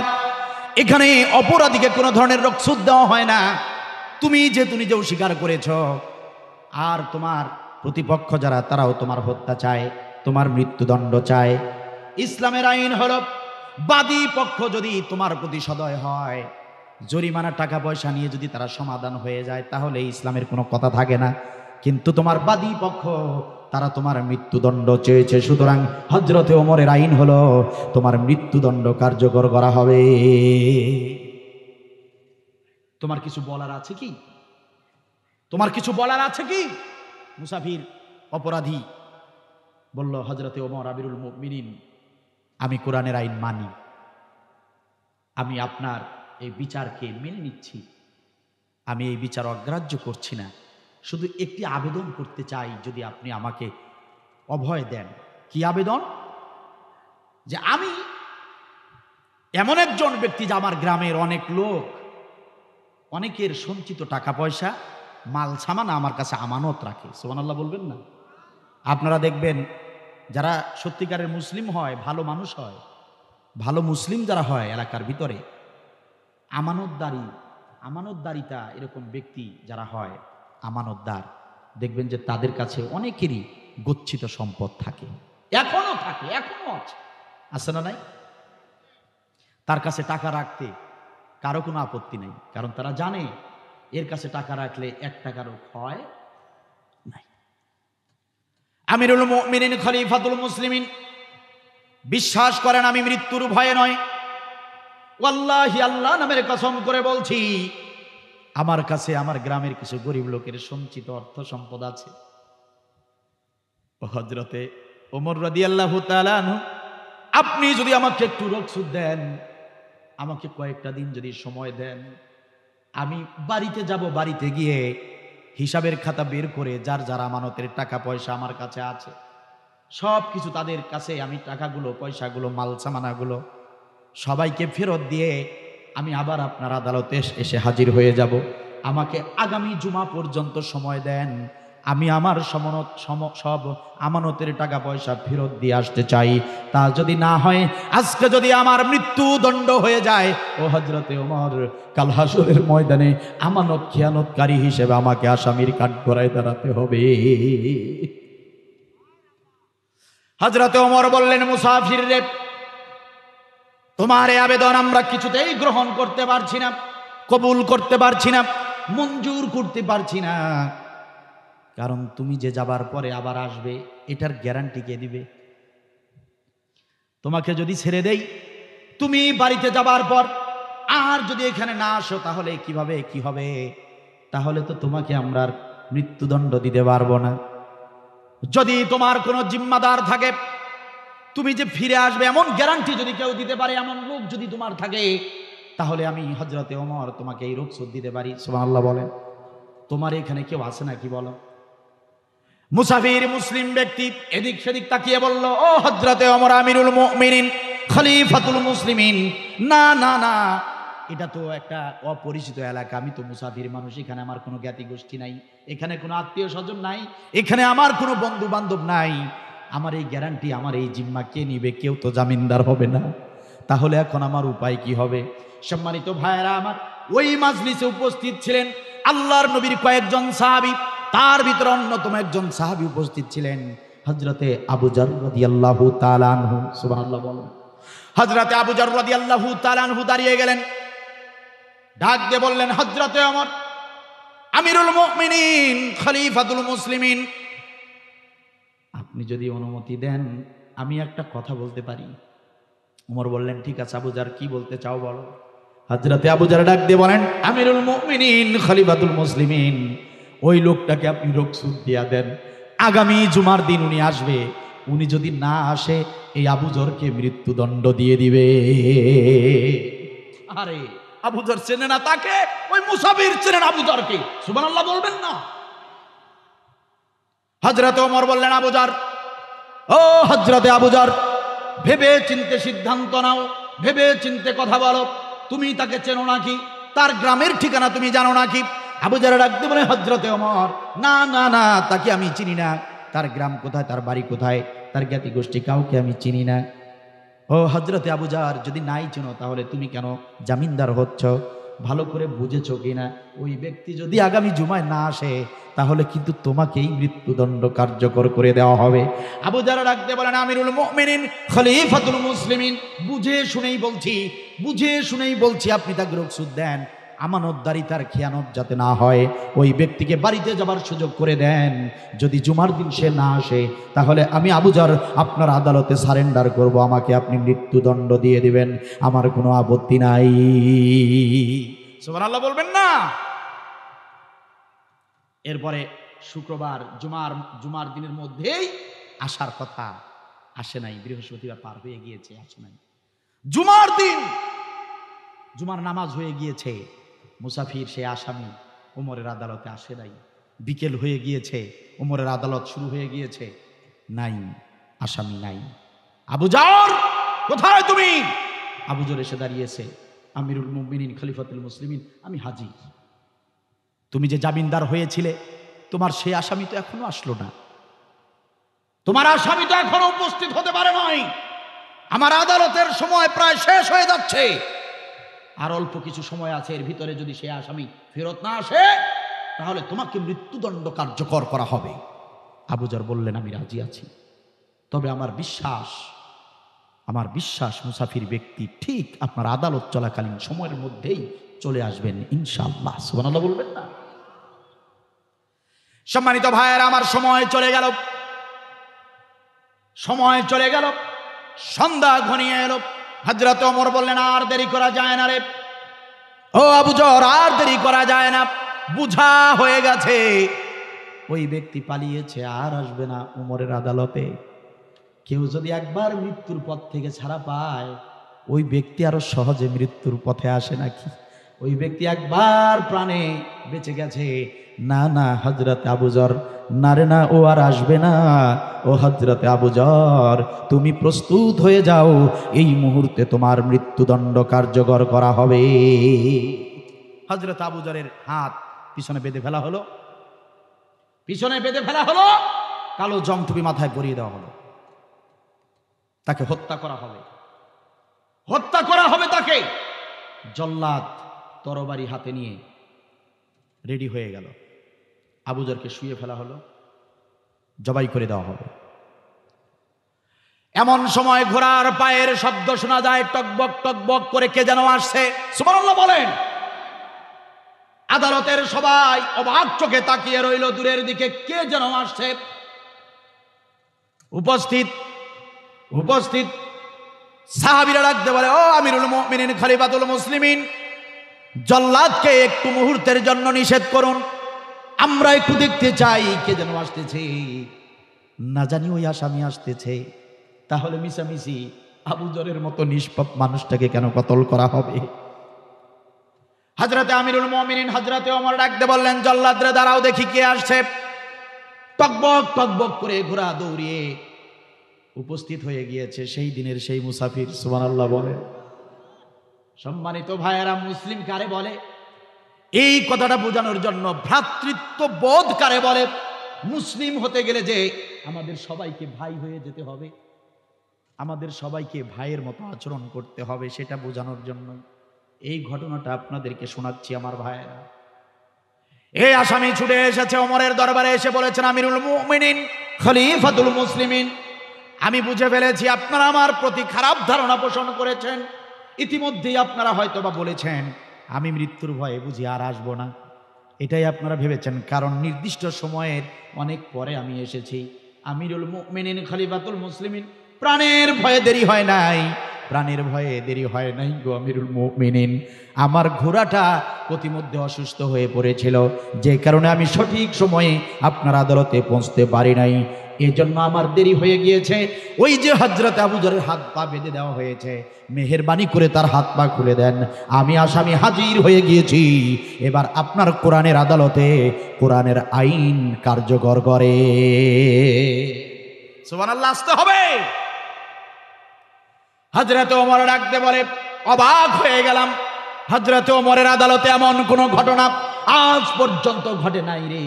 এখানে অপরাধীকে কোনো ধরনের রক্ষুদ দেওয়া হয় না। তুমি নিজেও স্বীকার করেছ, আর তোমার প্রতিপক্ষ যারা, তারাও তোমার হত্যা চায়, তোমার মৃত্যুদণ্ড চায়। ইসলামের আইন হলো, বাদী পক্ষ যদি তোমার প্রতি সদয় হয়, জরিমানা টাকা পয়সা নিয়ে যদি তারা সমাধান হয়ে যায়, তাহলে ইসলামের কোনো কথা থাকে না। কিন্তু তোমার বাদী পক্ষ, তারা তোমার মৃত্যুদণ্ড চেয়েছে, সুতরাং হযরতে ওমরের আইন হলো তোমার মৃত্যুদণ্ড কার্যকর করা হবে। তোমার কিছু বলার আছে কি? তোমার কিছু বলার আছে কি? মুসাফির অপরাধী বলল, হযরতে ওমর, আমিরুল মুমিনিন, আমি কোরআনের আইন মানি, আমি আপনার এই বিচারকে মেনে নিচ্ছি, আমি এই বিচার অগ্রাহ্য করছি না, শুধু একটি আবেদন করতে চাই, যদি আপনি আমাকে অভয় দেন। কি আবেদন? যে আমি এমন একজন ব্যক্তি, যে আমার গ্রামের অনেক লোক, অনেকের সঞ্চিত টাকা পয়সা, মাল সামান আমার কাছে আমানত রাখে। সুবহানাল্লাহ বলবেন না? আপনারা দেখবেন, যারা সত্যিকারের মুসলিম হয়, ভালো মানুষ হয়, ভালো মুসলিম যারা হয় এলাকার ভিতরে, আমানতদারিতা এরকম ব্যক্তি যারা হয়, আমানতদার, দেখবেন যে তাদের কাছে অনেকেরই গচ্ছিত সম্পদ থাকে, এখনো আছে না নাই? তার কাছে টাকা রাখতে কারো কোনো আপত্তি নেই, কারণ তারা জানে এর কাছে টাকা রাখলে 1 টাকারও ক্ষয় নাই। আমিরুল মুমিনিন খলিফাতুল মুসলিমিন বিশ্বাস করেন, আমি মৃত্যুর ভয়ে নয়, ওয়াল্লাহি আল্লাহ নামের কসম করে বলছি, আমার কাছে আমার গ্রামের কিছু গরিব লোকের সঞ্চিত অর্থ সম্পদ আছে। হযরতে ওমর রাদিয়াল্লাহু তাআলা আনহু, আপনি যদি আমাকে একটু রক্ষুদ দেন, আমাকে কয়েকটা দিন যদি সময় দেন, আমি বাড়িতে যাব, বাড়িতে গিয়ে হিসাবের খাতা বের করে যার যার আমানতের টাকা পয়সা আমার কাছে আছে সব কিছু তাদের কাছে আমি টাকাগুলো পয়সাগুলো মাল সামানাগুলো সবাইকে ফেরত দিয়ে আমি আবার আপনার আদালতে এসে হাজির হয়ে যাব। আমাকে আগামী জুমা পর্যন্ত সময় দেন, আমি আমার সব আমানতের টাকা পয়সা ফেরত দিয়ে আসতে চাই। তা যদি না হয়, আজকে যদি আমার মৃত্যুদণ্ড হয়ে যায়, ও হযরতে ওমর, কাল হাসরের ময়দানে আমানত খেয়ানতকারী হিসেবে আমাকে আসামির কাঠগড়ায় দাঁড়াতে হবে। হযরতে ওমর বললেন, মুসাফির রে, তোমার এই আবেদন আমরা কিছুতেই গ্রহণ করতে পারছি না, কবুল করতে পারছি না, মঞ্জুর করতে পারছি না। কারণ তুমি যে যাবার পরে আবার আসবে, এটার গ্যারান্টি কে দিবে? তোমাকে যদি ছেড়ে দেই, তুমি বাড়িতে যাবার পর আর যদি এখানে না আসো, তাহলে কিভাবে কি হবে? তাহলে তো তোমাকে আমরা আর মৃত্যুদণ্ড দিতে পারবো না। যদি তোমার কোনো জিম্মাদার থাকে, তুমি যে ফিরে আসবে এমন গ্যারান্টি যদি কেউ দিতে পারে, এমন লোক যদি তোমার থাকে, তাহলে আমি হযরতে ওমর তোমাকে এই রুখসত দিতে পারি। সুবহানাল্লাহ বলেন। তোমার এখানে কেউ আছে নাকি বলো? মুসাফির মুসলিম ব্যক্তি এদিক সেদিক তাকিয়ে বলল, ও হযরতে ওমর আমিরুল মুমিনিন, খলিফাতুল মুসলিমিন, না না না, এটা তো একটা অপরিচিত এলাকা, আমি তো মুসাফির মানুষ, এখানে আমার কোনো জ্ঞাতি গোষ্ঠী নাই, এখানে কোনো আত্মীয় স্বজন নাই, এখানে আমার কোনো বন্ধু বান্ধব নাই, আমার এই গ্যারান্টি, আমার এই জিম্মা কে নিবে? কেউ তো জামিনদার হবে না। তাহলে এখন আমার উপায় কি হবে? সম্মানিত ভাইয়েরা আমার, ওই মাজলিসে উপস্থিত ছিলেন আল্লাহর নবীর কয়েকজন সাহাবী, তার ভিতরে অন্যতম একজন সাহাবী উপস্থিত ছিলেন হযরতে আবু যর রাদিয়াল্লাহু তাআলা আনহু। সুবহানাল্লাহ বলেন। হযরতে আবু যর রাদিয়াল্লাহু তাআলা আনহু দাঁড়িয়ে গেলেন, ডাক দিয়ে বললেন, হযরতে ওমর আমিরুল মুমিনিন, খলিফাতুল মুসলিমিন, আপনি যদি অনুমতি দেন আমি একটা কথা বলতে পারি। ওমর বললেন, ঠিক আছে আবু যর, কি বলতে চাও বলো। হযরতে আবু যর ডাক দিয়ে বলেন, আমিরুল মুমিনিন, খলিফাতুল মুসলিমিন, ওই লোকটাকে আপনি রুখসত দিয়া দেন, আগামী জুমার দিন উনি আসবে, উনি যদি না আসে এই আবু যরকে মৃত্যুদণ্ড দিয়ে দিবে। আরে আবু যর চেনে না তাকে, ওই মুসাফির চেনেন আবু যরকে। সুবহানাল্লাহ বলবেন না? হযরতে ওমর বললেন, আবু যর, ও হযরতে আবু যর, ভেবে চিন্তে সিদ্ধান্ত নাও, ভেবে চিন্তে কথা বলো, তুমি তাকে চেনো নাকি? তার গ্রামের ঠিকানা তুমি জানো নাকি? আবু যর ডাকতে বলে, হযরতে ওমর, না না না, তাকে আমি চিনি না, তার গ্রাম কোথায়, তার বাড়ি কোথায়, তার জ্ঞাতি গোষ্ঠী কাউকে আমি চিনি না। ও হযরতে আবু যর, যদি নাই চেনো তাহলে তুমি কেন জামিনদার হচ্ছ? ভালো করে বুঝেছো কিনা? ওই ব্যক্তি যদি আগামী জুমায় না আসে, তাহলে কিন্তু তোমাকেই মৃত্যুদণ্ড কার্যকর করে দেওয়া হবে। আবু যর ডাকতে বলেন, আমিরুল মুমিনিন, খলিফাতুল মুসলিমিন, বুঝে শুনেই বলছি, বুঝে শুনেই বলছি, আপনি তাকে রুখসত দেন, আমানতদারিতার খেয়ানত যাতে না হয়, ওই ব্যক্তিকে বাড়িতে যাবার সুযোগ করে দেন। যদি জুমার দিন সে না আসে, তাহলে আমি আবু যর আপনার আদালতে সারেন্ডার করব, আমাকে আপনি মৃত্যুদণ্ড দিয়ে দিবেন, আমার কোনো আপত্তি নাই। সুবহানাল্লাহ বলবেন না? এরপরে শুক্রবার জুমার দিনের মধ্যেই আসার কথা, আসে নাই, বৃহস্পতিবার পার হয়ে গিয়েছে, আসে নাই। জুমার দিন জুমার নামাজ হয়ে গিয়েছে, মুসাফির সে আসামি ওমরের আদালতে আসে নাই। বিকেল হয়ে গিয়েছে, ওমরের আদালত শুরু হয়ে গিয়েছে, নাই, আসামি নাই। আবু যর, কোথায় তুমি? আবু যর এসে দাঁড়িয়েছে, আমিরুল মুমিনিন, খলিফাতুল মুসলিমিন, আমি হাজির। তুমি যে জামিনদার হয়েছিলে, তোমার সেই আসামি তো এখনো আসলো না, তোমার আসামি তো এখনো উপস্থিত হতে পারে নাই। আমার আদালতের সময় প্রায় শেষ হয়ে যাচ্ছে, আর অল্প কিছু সময় আছে, এর ভিতরে যদি সে আসামি ফেরত না আসে, তাহলে তোমাকে মৃত্যুদণ্ড কার্যকর করা হবে। আবু যর বললেন, আমি রাজি আছি, তবে আমার বিশ্বাস মুসাফির ব্যক্তি ঠিক আপনার আদালত চলাকালীন সময়ের মধ্যেই চলে আসবেন ইনশাআল্লাহ। সুবহানাল্লাহ বলবেন না? সম্মানিত ভাইয়েরা আমার, সময় চলে গেল, সন্ধ্যা ঘনিয়ে এলো। হযরত ওমর বললেন, আর দেরি করা যায় না রে, ও আবু যর, আর দেরি করা যায় না, বুঝা হয়ে গেছে, ওই ব্যক্তি পালিয়েছে, আর আসবে না ওমরের আদালতে। কেউ যদি একবার মৃত্যুর পথ থেকে ছাড়া পায়, ওই ব্যক্তি আরো সহজে মৃত্যুর পথে আসে নাকি? ওই ব্যক্তি একবার প্রাণে বেঁচে গেছে। না না হযরত আবু যর, না রে না, ও আর আসবে না। ও হযরত আবু যর, তুমি প্রস্তুত হয়ে যাও, এই মুহূর্তে তোমার মৃত্যুদণ্ড কার্যকর করা হবে। হযরত আবু যরের হাত পিছনে বেঁধে ফেলা হলো, পিছনে বেঁধে ফেলা হলো, কালো জমটুপি মাথায় পরিয়ে দেওয়া হলো। তাকে হত্যা করা হবে, হত্যা করা হবে তাকে। জল্লাদ তরবারি হাতে নিয়ে রেডি হয়ে গেল। আবু যরকে শুয়ে ফেলা হলো, জবাই করে দেওয়া হবে। এমন সময় ঘোড়ার পায়ের শব্দ শোনা যায়, টকবক টকবক করে। কে যেন আসছে, সুবহানাল্লাহ বলেন। আদালতের সবাই অবাক চোখে তাকিয়ে রইল দূরের দিকে, কে যেন আসছে। উপস্থিত উপস্থিত সাহাবীরা ডাকতে বলে, ও আমিরুল মুমিনিন খলিফাতুল মুসলিমিন, জল্লাদকে একটু মুহূর্তের জন্য নিষেধ করুন, আমরা একটু দেখতে চাই কে যেন আসতেছে। না জানি ওই আসামি আসতেছে, তাহলে মিশামিশি আবু যরের মতো নিষ্পাপ মানুষটাকে কেন কতল করা হবে? হযরতে আমিরুল মুমিনিন হযরতে ওমর ডাকতে বললেন, জল্লাদরে দাঁড়াও, দেখি কে আসছে। টকবক টকবক করে ঘোড়া দৌড়িয়ে উপস্থিত হয়ে গিয়েছে সেই দিনের সেই মুসাফির। সুবহানাল্লাহ বলে। সম্মানিত ভাইয়েরা, মুসলিম কারে বলে? এই কথাটা বোঝানোর জন্য, ভ্রাতৃত্ব বোধ কারে বলে? মুসলিম হতে গেলে যে আমাদের সবাইকে ভাই হয়ে যেতে হবে, আমাদের সবাইকে ভাইয়ের মতো আচরণ করতে হবে, সেটা বোঝানোর জন্য এই ঘটনাটা আপনাদেরকে শোনাচ্ছি আমার ভাইয়েরা। এই আসামি ছুটে এসেছে ওমরের দরবারে, এসে বলেছেন, আমিরুল মুমিনিন খলিফাতুল মুসলিমিন, আমি বুঝে ফেলেছি আপনারা আমার প্রতি খারাপ ধারণা পোষণ করেছেন। ইতিমধ্যেই আপনারা হয়তোবা বলেছেন আমি মৃত্যুর ভয়ে বুঝি আর আসবো না, এটাই আপনারা ভেবেছেন, কারণ নির্দিষ্ট সময়ের অনেক পরে আমি এসেছি। আমিরুল মুমিনিন খলিফাতুল মুসলিমিন, প্রাণের ভয়ে দেরি হয় নাই, প্রাণের ভয়ে দেরি হয় নাই গো আমিরুল মুমিনিন। আমার ঘোড়াটা প্রতিমধ্যে অসুস্থ হয়ে পড়েছিল, যে কারণে আমি সঠিক সময়ে আপনার আদালতে পৌঁছতে পারি নাই, এজন্য আমার দেরি হয়ে গিয়েছে। ওই যে হযরত আবু যরের হাত পা বেঁধে দেওয়া হয়েছে, মেহেরবানি করে তার হাত পা খুলে দেন, আমি আসামি হাজির হয়ে গিয়েছি। এবার আপনার কোরআনের আদালতে কোরআনের আইন কার্যকর করে। সুবহানাল্লাহ, আসতে হবে। হযরত ওমর ডাকতে বলে, অবাক হয়ে গেলাম, হযরত ওমরের আদালতে এমন কোন ঘটনা আজ পর্যন্ত ঘটে নাই রে।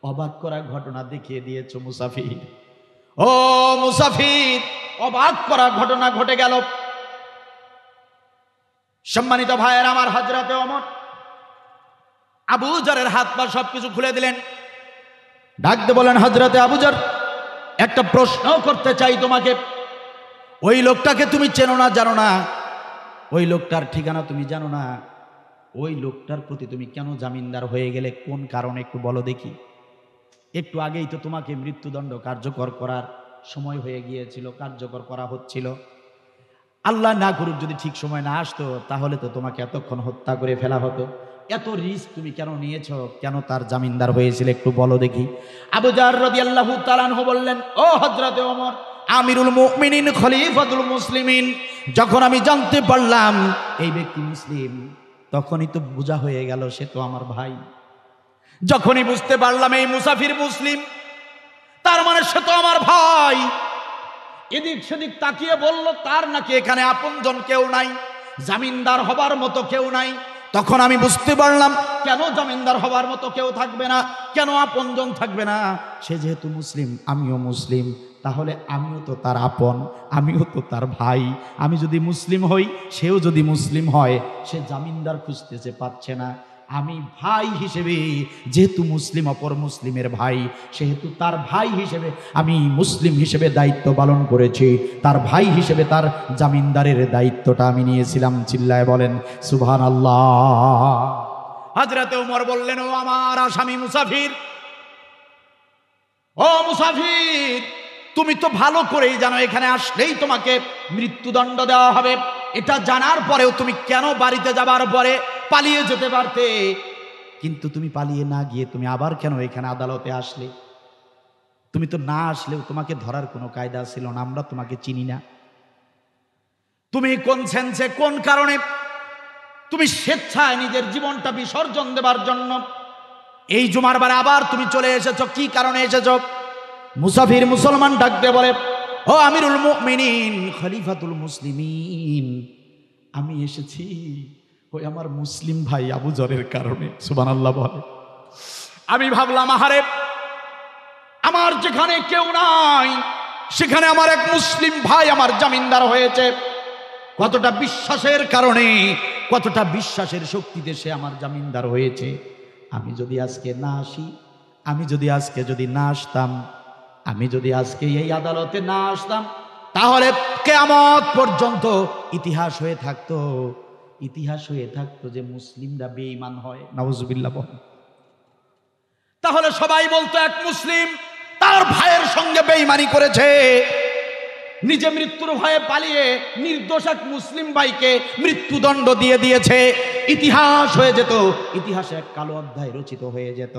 অবাক করা ঘটনা দেখিয়ে দিয়েছো মুসাফির, ও মুসাফির, অবাক করা ঘটনা ঘটে গেল। সম্মানিত ভাইয়ের আমার, হযরতে ওমর আবু যরের হাত পা সবকিছু খুলে দিলেন, ডাকতে বলেন, হযরতে আবু যর, একটা প্রশ্ন করতে চাই তোমাকে। ওই লোকটাকে তুমি চেনো না, জানো না? ওই লোকটার ঠিকানা তুমি জানো না? ওই লোকটার প্রতি তুমি কেন জামিনদার হয়ে গেলে? কোন কারণে একটু বলো দেখি। একটু আগেই তো তোমাকে মৃত্যুদণ্ড কার্যকর করার সময় হয়ে গিয়েছিল, কার্যকর করা হচ্ছিল। আল্লাহ না করুক যদি ঠিক সময় না আসতো, তাহলে তো তোমাকে এতক্ষণ হত্যা করে ফেলা হতো। এত রিস্ক তুমি কেন নিয়েছো? কেন তার জামিনদার হয়েছিল একটু বলো দেখি। আবু যর রাদিয়াল্লাহু তাআলা আনহু বললেন, ও হযরতে ওমর, আমিরুল মুমিনিন খলিফাতুল মুসলিমিন, যখন আমি জানতে পারলাম এই ব্যক্তি মুসলিম, তখনই তো বোঝা হয়ে গেল সে তো আমার ভাই। যখনই বুঝতে পারলাম এই মুসাফির মুসলিম, তার মানে সে তো আমার ভাই। এদিক সেদিক তাকিয়ে বলল তার নাকি এখানে আপনজন কেউ নাই, জামিনদার হবার মতো কেউ নাই। তখন আমি বুঝতে পারলাম কেন জামিনদার হবার মতো কেউ থাকবে না, কেন আপনজন থাকবে না। সে যেহেতু মুসলিম, আমিও মুসলিম, তাহলে আমিও তো তার আপন, আমিও তো তার ভাই। আমি যদি মুসলিম হই, সেও যদি মুসলিম হয়, সে জামিনদার খুঁজতেছে, পাচ্ছে না। আমি ভাই হিসেবে, যেহেতু মুসলিম অপর মুসলিমের ভাই, সেহেতু তার ভাই হিসেবে আমি মুসলিম হিসেবে দায়িত্ব পালন করেছি, তার ভাই হিসেবে তার জামিনদারের দায়িত্বটা আমি নিয়েছিলাম। চিল্লায় বলেন সুবহানাল্লাহ। হযরতে ওমর বললেন, ও আমার আসামি মুসাফির, ও মুসাফির, তুমি তো ভালো করেই জানো এখানে আসলেই তোমাকে মৃত্যুদণ্ড দেওয়া হবে। এটা জানার পরেও তুমি কেন বাড়িতে যাবার পরে পালিয়ে যেতে পারতে? কিন্তু তুমি পালিয়ে না গিয়ে তুমি আবার কেন এখানে আদালতে আসলে? তুমি তো না আসলেও তোমাকে ধরার কোনো কায়দা ছিল না, আমরা তোমাকে চিনি না। তুমি কোন সেন্সে, কোন কারণে তুমি স্বেচ্ছায় নিজের জীবনটা বিসর্জন দেবার জন্য এই জুমার বারে আবার তুমি চলে এসেছো। কি কারণে এসেছো? মুসাফির মুসলমান ডাক দিয়ে বলে, ও আমিরুল মুমিনিন, খলিফাতুল মুসলিমিন, আমি এসেছি ওই আমার মুসলিম ভাই আবু জরের কারণে। সুবহানাল্লাহ বলে। আমি ভাবলাম, আহারে, আমার যেখানে কেউ নাই সেখানে আমার এক মুসলিম ভাই আমার জামিনদার হয়েছে। কতটা বিশ্বাসের কারণে, কতটা বিশ্বাসের শক্তিতে সে আমার জামিনদার হয়েছে। আমি যদি আজকে না আসি, আমি যদি আজকে না আসতাম, আমি যদি আজকে এই আদালতে না আসতাম, তাহলে কিয়ামত পর্যন্ত ইতিহাস হয়ে থাকতো, ইতিহাস হয়ে থাকতো যে মুসলিমরা বেঈমান হয়। নাউজুবিল্লাহ বল। তাহলে সবাই বলতো এক মুসলিম তার ভাইয়ের সঙ্গে বেঈমানি করেছে, নিজে মৃত্যুর ভয়ে পালিয়ে নির্দোষ এক মুসলিম ভাইকে মৃত্যুদণ্ড দিয়ে দিয়েছে। ইতিহাস হয়ে যেত, ইতিহাসে এক কালো অধ্যায় রচিত হয়ে যেত।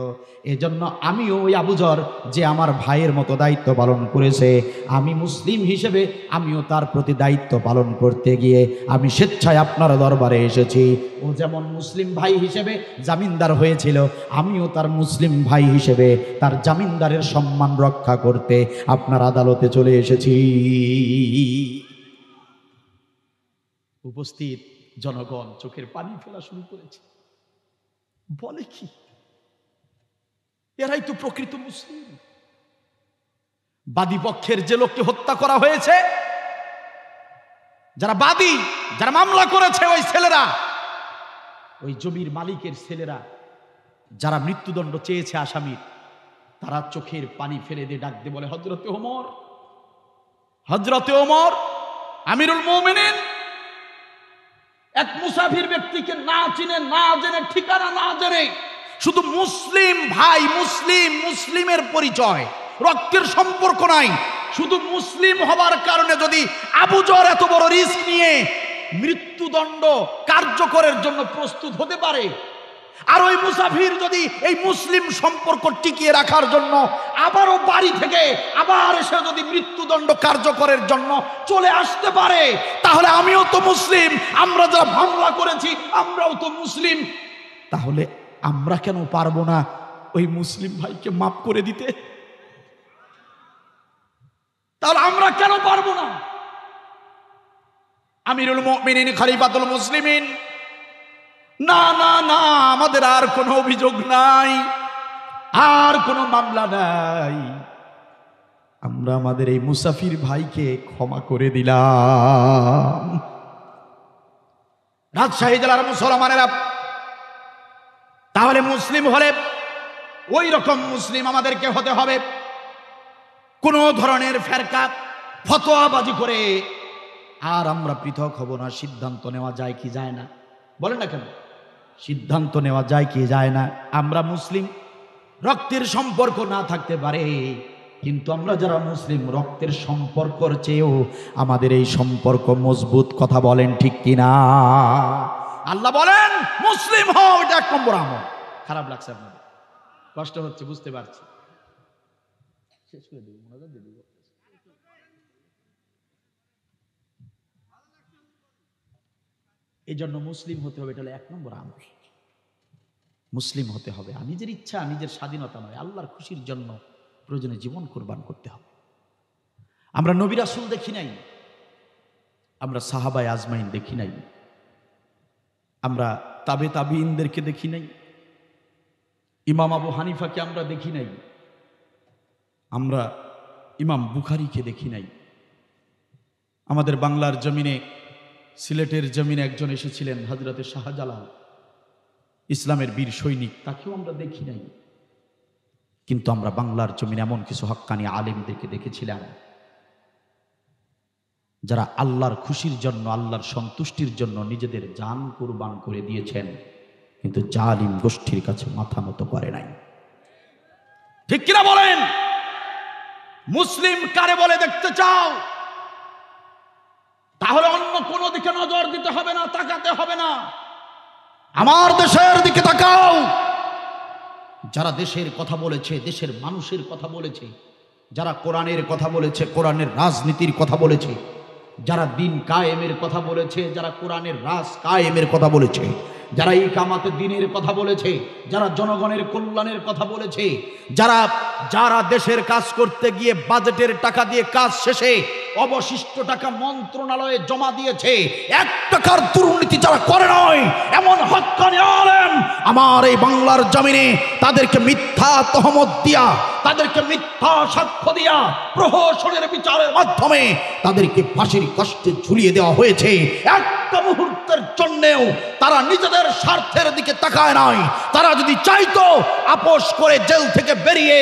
এজন্য আমিও ওই আবু যর যে আমার ভাইয়ের মতো দায়িত্ব পালন করেছে, আমি মুসলিম হিসেবে আমিও তার প্রতি দায়িত্ব পালন করতে গিয়ে আমি স্বেচ্ছায় আপনার দরবারে এসেছি। ও যেমন মুসলিম ভাই হিসেবে জামিনদার হয়েছিল, আমিও তার মুসলিম ভাই হিসেবে তার জামিনদারের সম্মান রক্ষা করতে আপনার আদালতে চলে এসেছি। উপস্থিত জনগণ চোখের পানি ফেলা শুরু করেছে। বলে কি, এরাই তো প্রকৃত মুসলিম। বাদী পক্ষের যে লোককে হত্যা করা হয়েছে, যারা বাদী, যারা মামলা করেছে, ওই ছেলেরা, ওই জমির মালিকের ছেলেরা, যারা মৃত্যুদণ্ড চেয়েছে আসামির, তারা চোখের পানি ফেলে দিয়ে ডাক দিয়ে বলে, হযরতে ওমর, হযরতে ওমর, আমিরুল মুমিনিন, এক মুসাফির ব্যক্তিকে না চিনে, না জেনে, ঠিকানা না জেনে, শুধু মুসলিম ভাই, মুসলিম, মুসলিমের পরিচয়, রক্তের সম্পর্ক নাই, শুধু মুসলিম হবার কারণে যদি আবু যর এত বড় রিস্ক নিয়ে মৃত্যুদণ্ড কার্যকরের জন্য প্রস্তুত হতে পারে, আর ওই মুসাফির যদি এই মুসলিম সম্পর্ক টিকিয়ে রাখার জন্য আবারও বাড়ি থেকে আবার এসে যদি মৃত্যুদণ্ড কার্যকরের জন্য চলে আসতে পারে, তাহলে আমিও তো মুসলিম, আমরা যারা মামলা করেছি আমরাও তো মুসলিম, তাহলে আমরা কেন পারবো না ওই মুসলিম ভাইকে মাফ করে দিতে? তাহলে আমরা কেন পারবো না? আমিরুল মুমিনিন, খলিফাতুল মুসলিমিন, না না না, আমাদের আর কোনো অভিযোগ নাই, আর কোনো মামলা নাই, আমরা আমাদের এই মুসাফির ভাইকে ক্ষমা করে দিলাম। রাজশাহী জেলার মুসলমানেরা, তাহলে মুসলিম হলে ওই রকম মুসলিম আমাদেরকে হতে হবে। কোন ধরনের ফেরকা ফতোয়াবাজি করে আর আমরা পৃথক হব না। সিদ্ধান্ত নেওয়া যায় কি যায় না? বলেন না কেন? সিদ্ধান্ত নেওয়া যায় কি যায় না? আমরা মুসলিম, রক্তের সম্পর্ক না থাকতে পারে, কিন্তু আমরা যারা মুসলিম, রক্তের সম্পর্কর চেয়েও আমাদের এই সম্পর্ক মজবুত। কথা বলেন ঠিক কিনা? আল্লাহ বলেন মুসলিম হও, এটা 1 নম্বর আমল। খারাপ লাগছে আপনাদের, কষ্ট হচ্ছে, বুঝতে পারছি, শেষ করে দেব, মনোযোগ দিয়ে দেব। এই জন্য মুসলিম হতে হবে, এটা হলো 1 নম্বর আমল। মুসলিম হতে হবে, নিজের ইচ্ছা, নিজের স্বাধীনতা নয়, আল্লাহর খুশির জন্য প্রয়োজনে জীবন কোরবান করতে হবে। আমরা নবী রাসূল দেখি নাই, আমরা সাহাবায়ে আজমাইন দেখি নাই, আমরা তাবে তাবিঈনদেরকে দেখি নাই, ইমাম আবু হানিফাকে আমরা দেখি নাই, আমরা ইমাম বুখারীকে দেখি নাই। আমাদের বাংলার জমিনে, সিলেটের জমিনে একজন এসেছিলেন, হযরতে শাহজালাল, ইসলামের বীর সৈনিক, তাকেও আমরা দেখি নাই। কিন্তু আমরা বাংলার জমিনে এমন কিছু হক্কানি আলেমদেরকে দেখেছিলাম যারা আল্লাহর খুশির জন্য, আল্লাহর সন্তুষ্টির জন্য নিজেদের জান কুরবান করে দিয়েছেন, কিন্তু জালিম গোষ্ঠীর কাছে মাথা নত করে নাই। ঠিক কিনা বলেন? মুসলিম কারে বলে দেখতে চাও? তাহলে অন্য কোনো দিকে নজর দিতে হবে না, তাকাতে হবে না, আমার দেশের দিকে তাকাও। যারা দেশের কথা বলেছে, দেশের মানুষের কথা বলেছে, যারা কোরআনের কথা বলেছে, কোরআনের রাজনীতির কথা বলেছে, যারা দিন কায়েমের কথা বলেছে, যারা কোরআনের রাজ কায়েমের কথা বলেছে, যারা ইকামাতে দ্বীনের কথা বলেছে, যারা জনগণের কল্যাণের কথা বলেছে, যারা যারা দেশের কাজ করতে গিয়ে বাজেটের টাকা দিয়ে কাজ শেষে অবশিষ্ট টাকা মন্ত্রণালয়ে জমা দিয়েছে, 1 টাকার দুর্নীতি যারা করে নয়, এমন হক্কানি আলেম আমার এই বাংলার জমিনে তাদেরকে মিথ্যা তহমত দিয়া, তাদেরকে মিথ্যা সাক্ষ্য দিয়া প্রহসনের বিচারের মাধ্যমে তাদেরকে ফাঁসির কষ্টে ঝুলিয়ে দেওয়া হয়েছে। একটা মুহূর্তের জন্যেও তারা নিজেদের স্বার্থের দিকে তাকায় নাই। তারা যদি চাইতো আপোষ করে জেল থেকে বেরিয়ে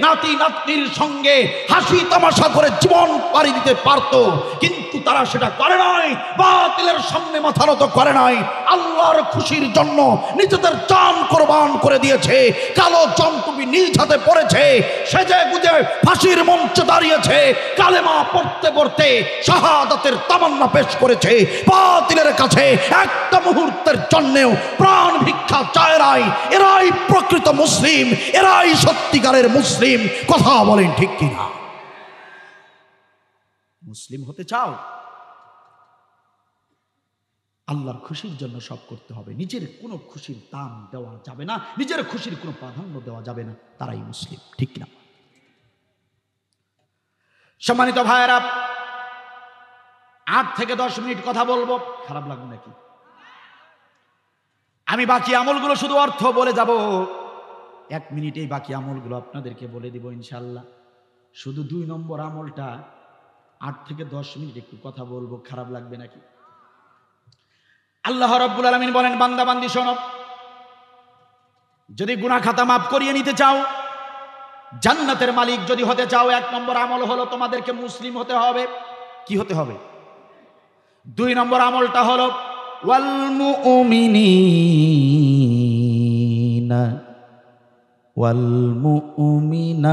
নাতি নাতনির সঙ্গে হাসি তামাশা করে জীবন পাড়ি দিতে পারত, কিন্তু তারা সেটা করে নাই। বাতিলের সামনে মাথা নত করে নাই। আল্লাহর খুশির জন্য নিজেদের জান কোরবান করে দিয়েছে। কালো জমটুপি নিজ হাতে পড়েছে, সেজে গুজে ফাঁসির মঞ্চে দাঁড়িয়েছে, কালেমা পড়তে পড়তে শাহাদাতের তামান্না পেশ করেছে। বাতিলের কাছে একটা মুহূর্তের জন্যেও প্রাণ ভিক্ষা চায় নাই। এরাই প্রকৃত মুসলিম, এরাই সত্যিকারের মুসলিম। কথা বলেন ঠিক কিনা? মুসলিম হতে চাও? আল্লাহর খুশির জন্য সব করতে হবে। নিজের কোনো খুশির দাম দেওয়া যাবে না, নিজের খুশির কোনো প্রাধান্য দেওয়া যাবে না। তারাই মুসলিম, ঠিক না? সম্মানিত ভাইয়েরা, 8 থেকে 10 মিনিট কথা বলবো, খারাপ লাগবে নাকি? আমি বাকি আমলগুলো শুধু অর্থ বলে যাব। 1 মিনিটেই বাকি আমলগুলো আপনাদেরকে বলে দিব ইনশাল্লাহ। শুধু 2 নম্বর আমলটা 8 থেকে 10 মিনিট একটু কথা বলবো, খারাপ লাগবে নাকি? আল্লাহ রাব্বুল আলামিন বলেন, বান্দা বান্দি শোনো, যদি গুনাহ খাতা মাফ করিয়ে নিতে চাও, জান্নাতের মালিক যদি হতে চাও, 1 নম্বর আমল হলো তোমাদেরকে মুসলিম হতে হবে। কি হতে হবে? 2 নম্বর আমলটা হলো ওয়াল মুমিনিনা ওয়াল মুমিনাত।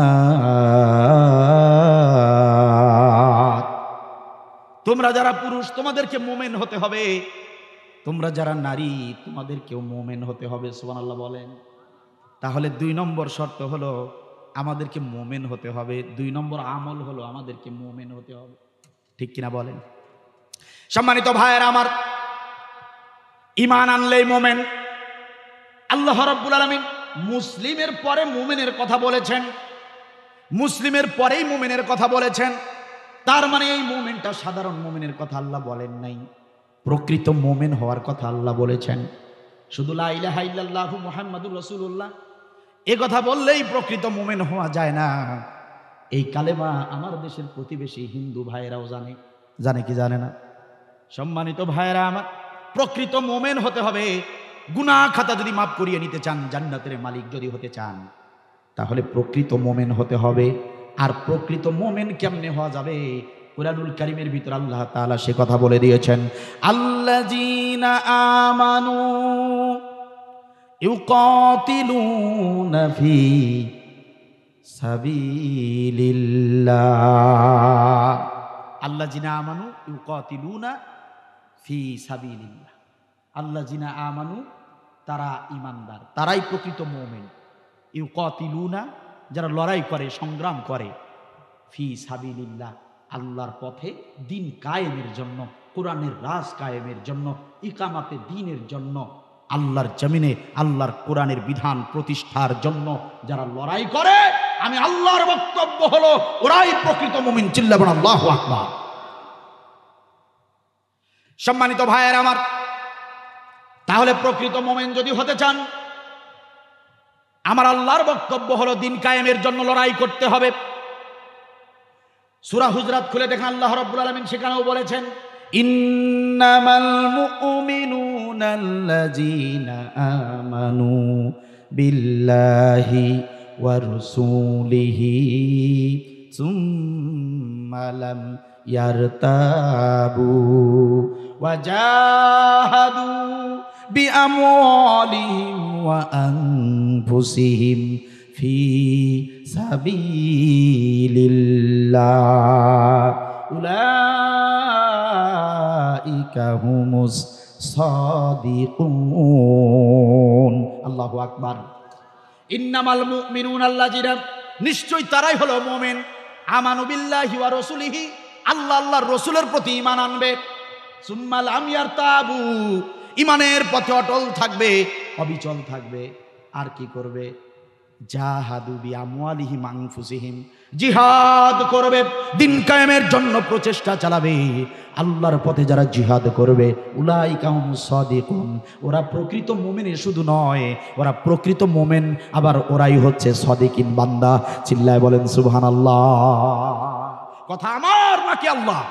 তোমরা যারা পুরুষ তোমাদেরকে মুমিন হতে হবে, তোমরা যারা নারী তোমাদেরকেও মুমিন হতে হবে। সুবহানাল্লাহ বলেন। তাহলে 2 নম্বর শর্ত হলো আমাদেরকে মুমিন হতে হবে। 2 নম্বর আমল হলো আমাদেরকে মুমিন হতে হবে, ঠিক কিনা বলেন? সম্মানিত ভাইয়েরা আমার, ঈমান আনলেই মুমিন। আল্লাহ রাব্বুল আলামিন মুসলিমের পরে মুমিনের কথা বলেছেন, মুসলিমের পরেই মুমিনের কথা বলেছেন। তার মানে এই মুমিনটা সাধারণ মুমিনের কথা আল্লাহ বলেন নাই, প্রকৃত মুমিন হওয়ার কথা আল্লাহ বলেছেন। শুধু লা ইলাহা ইল্লাল্লাহু মুহাম্মাদুর রাসূলুল্লাহ এ কথা বললেই প্রকৃত মুমিন হওয়া যায় না। এই কালেমা আমার দেশের প্রতিবেশী হিন্দু ভাইয়েরাও জানে, জানে কি জানে না? সম্মানিত ভাইয়েরা আমার, প্রকৃত মুমিন হতে হবে। গুনাহ খাতা যদি মাফ করিয়ে নিতে চান, জান্নাতের মালিক যদি হতে চান, তাহলে প্রকৃত মুমিন হতে হবে। আর প্রকৃত মুমিন কেমনে হওয়া যাবে? কুরআনুল কারীমের ভিতর আল্লাহ তাআলা সে কথা বলে দিয়েছেন, আল্লাযীনা আমানু ইউকাতিলুনা ফি সাবিলিল্লাহ। আল্লাযীনা আমানু ইউকাতিলুনা ফি সাবিলিল্লাহ। আল্লাযীনা আমানু, তারা ঈমানদার, তারাই প্রকৃত মুমিন। ইউকাতিলুনা, যারা লড়াই করে, সংগ্রাম করে, ফি সাবিলিল্লাহ, আল্লাহর পথে দিন কায়েমের জন্য, কোরআনের রাজ কায়েমের জন্য, ইকামাতে দ্বীনের জন্য, আল্লাহর জমিনে আল্লাহর কোরআনের বিধান প্রতিষ্ঠার জন্য যারা লড়াই করে, আমি আল্লাহর বক্তব্য হলো ওরাই প্রকৃত মুমিন। চিল্লাবেন আল্লাহু আকবার। সম্মানিত ভাইয়েরা আমার, তাহলে প্রকৃত মুমিন যদি হতে চান, আমার আল্লাহর বক্তব্য হলো দিন কায়েমের জন্য লড়াই করতে হবে। সূরা হুজরাত খুলে দেখেন, আল্লাহ রাব্বুল আলামিন সেখানেও বলেছেন, ইন্নামাল মুমিনুনা আল্লাযীনা আমানু বিল্লাহি ওয়া রাসূলিহি সুম্মা লাম ইয়ারতাবু ওয়া জাহাদু বিআমওয়ালিহিম ওয়া আনফুসিহিম ফি সাবিলিল্লাহ উলাইকা হুমুস সাদিকুন। আল্লাহু আকবার। ইন্নামাল মুমিনুনা আল্লাযীনা, নিশ্চয় তারাই হলো মুমিন, আমানু বিল্লাহি ওয়া রাসূলিহি, আল্লাহ আল্লাহর রসুলের প্রতি ঈমান আনবে, সুম্মা লাম ইয়ারতাবু, ঈমানের পথে অটল থাকবে, অবিচল থাকবে। আর কি করবে? জাহাদু বিআমওয়ালিহিম আনফুসিহিম, জিহাদ করবে, দিন কায়েমের জন্য প্রচেষ্টা চালাবে। আল্লাহর পথে যারা জিহাদ করবে, উলাইকা হুমুস সাদিকুন, ওরা প্রকৃত মুমিন। শুধু নয়, ওরা প্রকৃত মুমিন, আবার ওরাই হচ্ছে সাদিকিন বান্দা। চিল্লায় বলেন সুবহানাল্লাহ। কথা আমার নাকি আল্লাহ?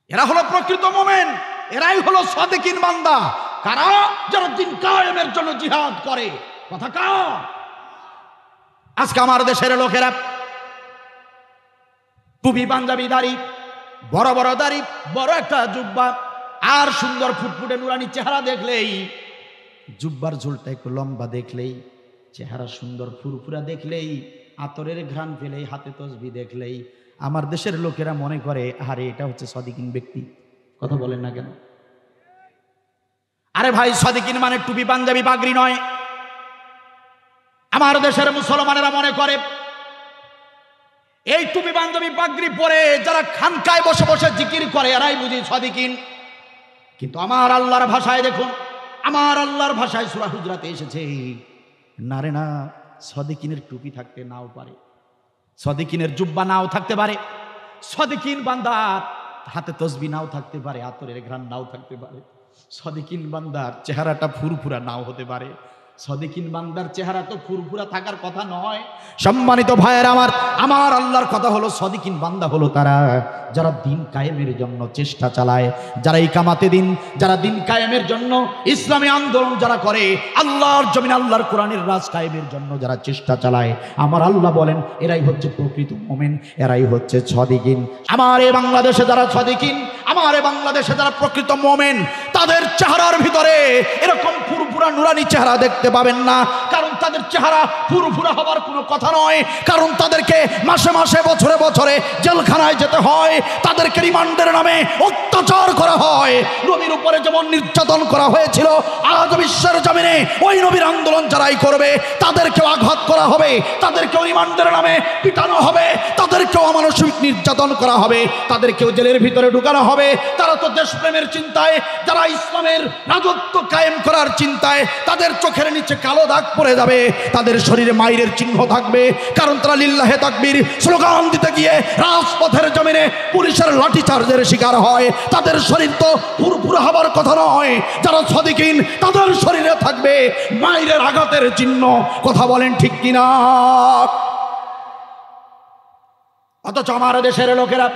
এরা হলো প্রকৃত মুমিন, এরাই হলো সাদিকিন বান্দা। কারা? যারা দিন কায়েমের জন্য জিহাদ করে। কথা কার? আজকে আমার দেশের লোকেরা টুপি, পাঞ্জাবি, দাড়ি, বড় বড় দাড়ি, বড় একটা জুব্বা, আর সুন্দর ফুটফুটে নুরানি চেহারা দেখলেই, জুব্বার ঝুলটা একটু লম্বা দেখলেই, চেহারা সুন্দর ফুরফুরা দেখলেই, আতরের ঘ্রাণ পেলেই, হাতে তসবি দেখলেই আমার দেশের লোকেরা মনে করে আরে এটা হচ্ছে সাদিকিন ব্যক্তি। কথা বলেন না কেন? আরে ভাই, সাদিকিন মানে টুপি, পাঞ্জাবি, পাগড়ি নয়। আমার দেশের মুসলমানেরা মনে করে এই টুপি, পাঞ্জাবি, পাগড়ি পরে যারা খানকায় বসে বসে জিকির করে এরাই বুঝি সাদিকিন। কিন্তু আমার আল্লাহর ভাষায় দেখুন, আমার আল্লাহর ভাষায় সূরা হুজরাতে এসেছে, না রে না, সাদিকিনের টুপি থাকতে নাও পারে, সাদিকিনের জুব্বা নাও থাকতে পারে, সাদিকিন বান্দার হাতে তসবি নাও থাকতে পারে, আতরের ঘ্রাণ নাও থাকতে পারে, সাদিকিন বান্দার চেহারাটা ফুরফুরা নাও হতে পারে। সাদিকিন বান্দার চেহারা তো ফুরফুরা থাকার কথা নয়। সম্মানিত ভাইয়ের আমার, আমার আল্লাহর কথা হলো সাদিকিন বান্দা হলো তারা যারা দিন কায়েমের জন্য চেষ্টা চালায়, যারা ইকামাতে দিন, যারা দিন কায়েমের জন্য ইসলামী আন্দোলন যারা করে, আল্লাহর জমিন আল্লাহর কোরআনের রাজ কায়েমের জন্য যারা চেষ্টা চালায়, আমার আল্লাহ বলেন এরাই হচ্ছে প্রকৃত মুমিন, এরাই হচ্ছে সাদিকিন। আমার এই বাংলাদেশে যারা সাদিকিন, আমার এই বাংলাদেশে যারা প্রকৃত মুমিন, তাদের চেহারার ভিতরে এরকম ফুরফুরা নুরানি চেহারা দেখতে পাবেন না। কারণ তাদের চেহারা ফুরফুরা হবার কোনো কথা নয়, কারণ তাদেরকে মাসে মাসে, বছরে বছরে জেলখানায় যেতে হয়, তাদেরকে রিমান্ডের নামে অত্যাচার করা হয়। নবীর উপরে যেমন নির্যাতন করা হয়েছিল, আজ বিশ্বের জমিনে ওই নবীর আন্দোলন যারাই করবে তাদেরকেও আঘাত করা হবে, তাদেরকেও রিমান্ডের নামে পিটানো হবে, তাদেরকেও অমানসিক নির্যাতন করা হবে, তাদেরকেও জেলের ভিতরে ঢুকানো হবে। তারা তো দেশপ্রেমের চিন্তায়, যারা ইসলামের রাজত্ব কায়েম করার চিন্তায়, তাদের চোখের নিচে কালো দাগ পড়ে যাবে, তাদের শরীরে মাইরের চিহ্ন থাকবে, কারণ তারা লিল্লাহে তাকবীর স্লোগান দিতে গিয়ে রাজপথের জমিনে পুলিশের লাঠিচার্জের শিকার হয়। তাদের শরীর তো ফুরফুরা হবার কথা নয়। যারা সাদিকিন তাদের শরীরে থাকবে মাইরের আঘাতের চিহ্ন। কথা বলেন ঠিক কিনা? অথচ আমার দেশের লোকেরা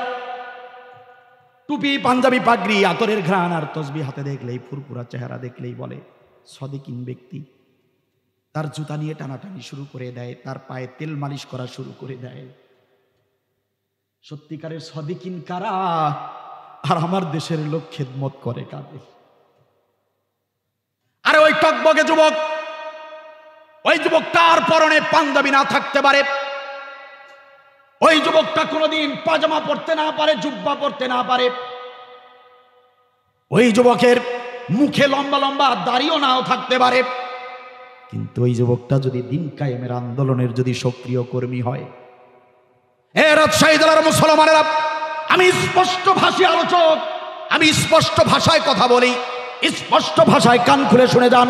টুপি, পাঞ্জাবি, পাগড়ি, আতরের ঘ্রাণ আর তসবি হাতে দেখলেই, ফুরফুরা চেহারা দেখলেই বলে সাদিকিন ব্যক্তি। তার জুতা নিয়ে টানাটানি শুরু করে দেয়, তার পায়ে তেল মালিশ করা শুরু করে দেয়। সত্যিকারের সাদিকিন কারা? আর আমার দেশের লোক খেদমত করে কাদের? আরে ওই টকবগে যুবক, ওই যুবকটার পরনে পাঞ্জাবি না থাকতে পারে, ওই যুবকটা কোনোদিন পাজামা পরতে না পারে, জুব্বা পরতে না পারে, ওই যুবকের মুখে লম্বা লম্বা দাড়িও নাও থাকতে পারে, কিন্তু ওই যুবকটা যদি দিন কায়েমের আন্দোলনের যদি সক্রিয় কর্মী হয়, এ রাজশাহী জেলার মুসলমানেরা, আমি স্পষ্ট ভাষী আলোচক, আমি স্পষ্ট ভাষায় কথা বলি, স্পষ্ট ভাষায় কান খুলে শুনে যান।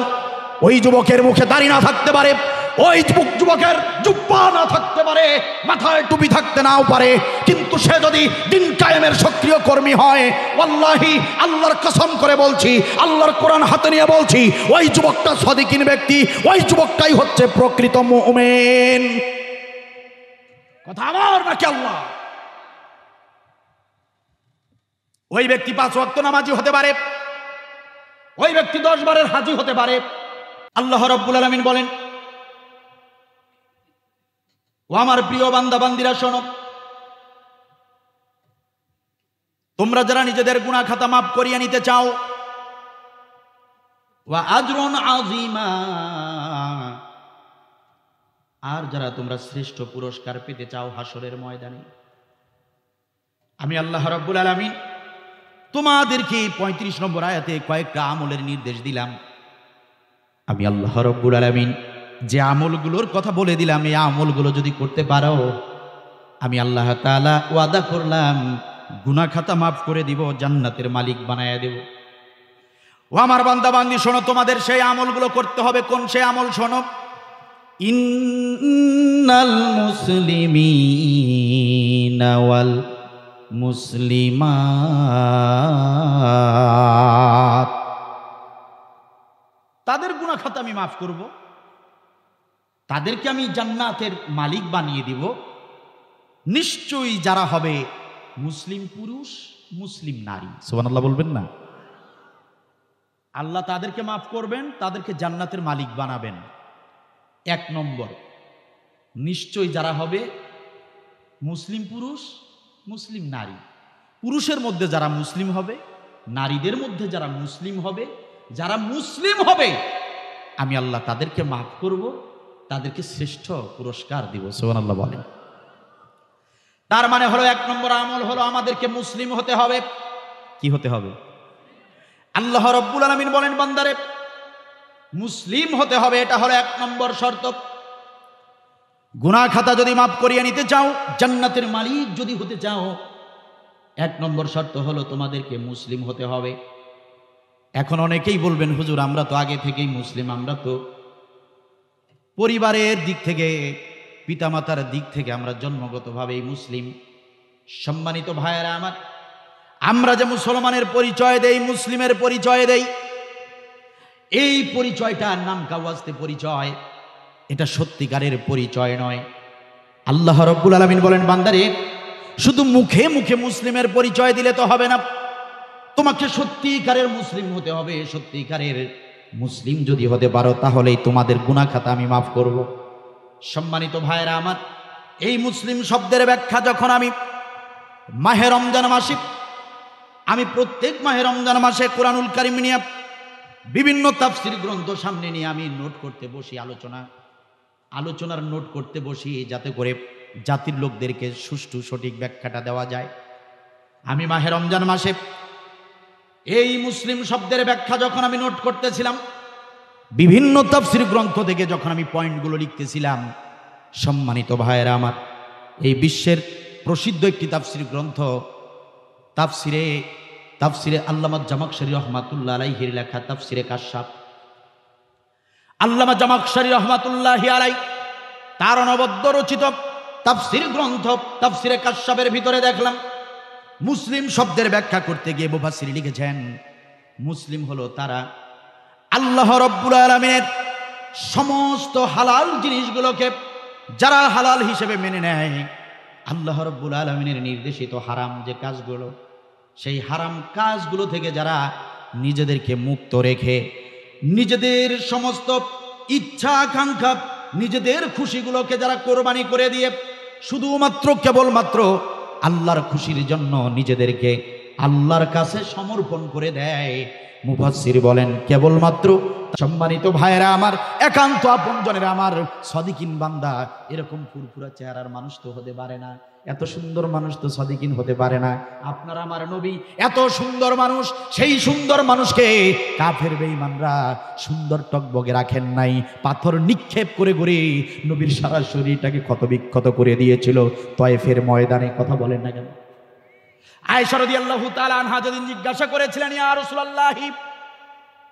ওই যুবকের মুখে দাড়ি না থাকতে পারে, ওই যুবকের জুব্বা না থাকতে পারে, মাথায় টুপি থাকতে নাও পারে, কিন্তু সে যদি দিন কায়েমের সক্রিয় কর্মী হয়, ওয়াল্লাহি আল্লাহর কসম করে বলছি, আল্লাহর কোরআন হাতে নিয়ে বলছি, ওই যুবকটা সাদিকিন ব্যক্তি, ওই যুবকটাই হচ্ছে প্রকৃত মুমিন। কথা আমার নাকি আল্লাহ? ওই ব্যক্তি 5 ওয়াক্ত নামাজি হতে পারে, ওই ব্যক্তি 10 বারের হাজী হতে পারে। আল্লাহ রাব্বুল আলামিন বলেন, ও আমার প্রিয় বান্দা বান্দিরা শোনো, তোমরা যারা নিজেদের গুনাহ খাতা মাফ করিয়ে নিতে চাও, ওয়া আজরুন আযীমা, আর যারা তোমরা শ্রেষ্ঠ পুরস্কার পেতে চাও হাসরের ময়দানে, আমি আল্লাহ রাব্বুল আলামিন তোমাদেরকে 35 নম্বর আয়াতে কয়েকটা আমলের নির্দেশ দিলাম। আমি আল্লাহ রাব্বুল আলামিন যে আমলগুলোর কথা বলে দিলাম, এই আমলগুলো যদি করতে পারো, আমি আল্লাহ তাআলা ওয়াদা করলাম গুনাহ খাতা মাফ করে দিব, জান্নাতের মালিক বানায়া দেব। ও আমার বান্দা বান্দি শোনো, তোমাদের সেই আমলগুলো করতে হবে। কোন সেই আমল শোনো? ইন্নাল মুসলিমিনা ওয়াল মুসলিমাত, তাদের গুনাহ খাতা আমি মাফ করব, তাদেরকে আমি জান্নাতের মালিক বানিয়ে দিব। নিশ্চয়ই যারা হবে মুসলিম পুরুষ, মুসলিম নারী। সুবহানাল্লাহ বলবেন না? আল্লাহ তাদেরকে মাফ করবেন, তাদেরকে জান্নাতের মালিক বানাবেন। এক নম্বর, নিশ্চয়ই যারা হবে মুসলিম পুরুষ, মুসলিম নারী। পুরুষের মধ্যে যারা মুসলিম হবে, নারীদের মধ্যে যারা মুসলিম হবে, যারা মুসলিম হবে আমি আল্লাহ তাদেরকে মাফ করব, তাদেরকে শ্রেষ্ঠ পুরস্কার দিব। সুবহানাল্লাহ বলেন। তার মানে হলো এক নম্বর আমল হলো আমাদেরকে মুসলিম হতে হবে। কি হতে হবে? আল্লাহ রাব্বুল আলামিন বলেন বান্দারে মুসলিম হতে হবে, এটা হলো এক নম্বর শর্ত। গুনাহ খাতা যদি মাফ করিয়ে নিতে চাও, জান্নাতের মালিক যদি হতে চাও, এক নম্বর শর্ত হলো তোমাদেরকে মুসলিম হতে হবে। এখন অনেকেই বলবেন হুজুর আমরা তো আগে থেকেই মুসলিম, আমরা তো পরিবারের দিক থেকে, পিতামাতার দিক থেকে আমরা জন্মগতভাবেই মুসলিম। সম্মানিত ভাইয়েরা আমার, আমরা যে মুসলমানের পরিচয় দেই, মুসলিমের পরিচয় দেই, এই পরিচয়টার নাম কাওয়াজতে পরিচয়, এটা সত্যিকারের পরিচয় নয়। আল্লাহ রাব্বুল আলামিন বলেন বান্দারে শুধু মুখে মুখে মুসলিমের পরিচয় দিলে তো হবে না, তোমাকে সত্যিকারের মুসলিম হতে হবে। সত্যিকারের মুসলিম যদি হতে পারো তাহলেই তোমাদের গুনাহ খাতা আমি মাফ করব। সম্মানিত ভাইয়েরা আমার, এই মুসলিম শব্দের ব্যাখ্যা যখন আমি মাহে রমজান মাসে, আমি প্রত্যেক মাহে রমজান মাসে কোরআনুল কারীম নিয়ে বিভিন্ন তাফসীর গ্রন্থ সামনে নিয়ে আমি নোট করতে বসি, আলোচনার নোট করতে বসি, যাতে করে জাতির লোকদেরকে সুষ্ঠু সঠিক ব্যাখ্যাটা দেওয়া যায়। আমি মাহে রমজান মাসে এই মুসলিম শব্দের ব্যাখ্যা যখন আমি নোট করতেছিলাম, বিভিন্ন তাফসীর গ্রন্থ থেকে যখন আমি পয়েন্টগুলো লিখতেছিলাম, সম্মানিত ভাইয়েরা আমার, এই বিশ্বের প্রসিদ্ধ একটি তাফসীর গ্রন্থ, তাফসিরে আল্লামা জামাখশরী রহমাতুল্লাহ আলাইহির লেখা তাফসিরে কাশফ, আল্লামা জামাখশরী রহমাতুল্লাহি আলাইহি তার অনবদ্য রচিত তাফসির গ্রন্থ তাফসিরে কাশফের ভিতরে দেখলাম মুসলিম শব্দের ব্যাখ্যা করতে গিয়ে মুফাসসির লিখেছেন, মুসলিম হলো তারা আল্লাহ রাব্বুল আলামিনের সমস্ত হালাল জিনিসগুলোকে যারা হালাল হিসেবে মেনে নেয়, আল্লাহ রাব্বুল আলামিনের নির্দেশিত হারাম যে কাজগুলো, সেই হারাম কাজগুলো থেকে যারা নিজেদেরকে মুক্ত রেখে নিজেদের সমস্ত ইচ্ছা আকাঙ্ক্ষা, নিজেদের খুশিগুলোকে যারা কোরবানি করে দিয়ে শুধুমাত্র কেবলমাত্র আল্লাহর খুশির জন্য নিজেদেরকে আল্লাহর কাছে সমর্পণ করে দেয়, মুফাসসির বলেন কেবলমাত্র, সম্মানিত ভাইয়েরা আমার, একান্ত আপনজনেরা আমার, সাদিকিন বান্দা এরকম ফুরফুরা চেহারার মানুষ তো হতে পারে না, এত সুন্দর মানুষ তো সাদিকিন হতে পারে না। আপনার আমার নবী এত সুন্দর মানুষ, সেই সুন্দর মানুষকে কাফের বেঈমানরা সুন্দর টকবগে রাখেন নাই, পাথর নিক্ষেপ করে করে নবীর সারা শরীরটাকে ক্ষতবিক্ষত করে দিয়েছিল তয়েফের ময়দানে। কথা বলেন না কেন? আয়েশা রাদিয়াল্লাহু তাআলা আনহা যেদিন জিজ্ঞাসা করেছিলেন, ইয়া রাসূলুল্লাহ,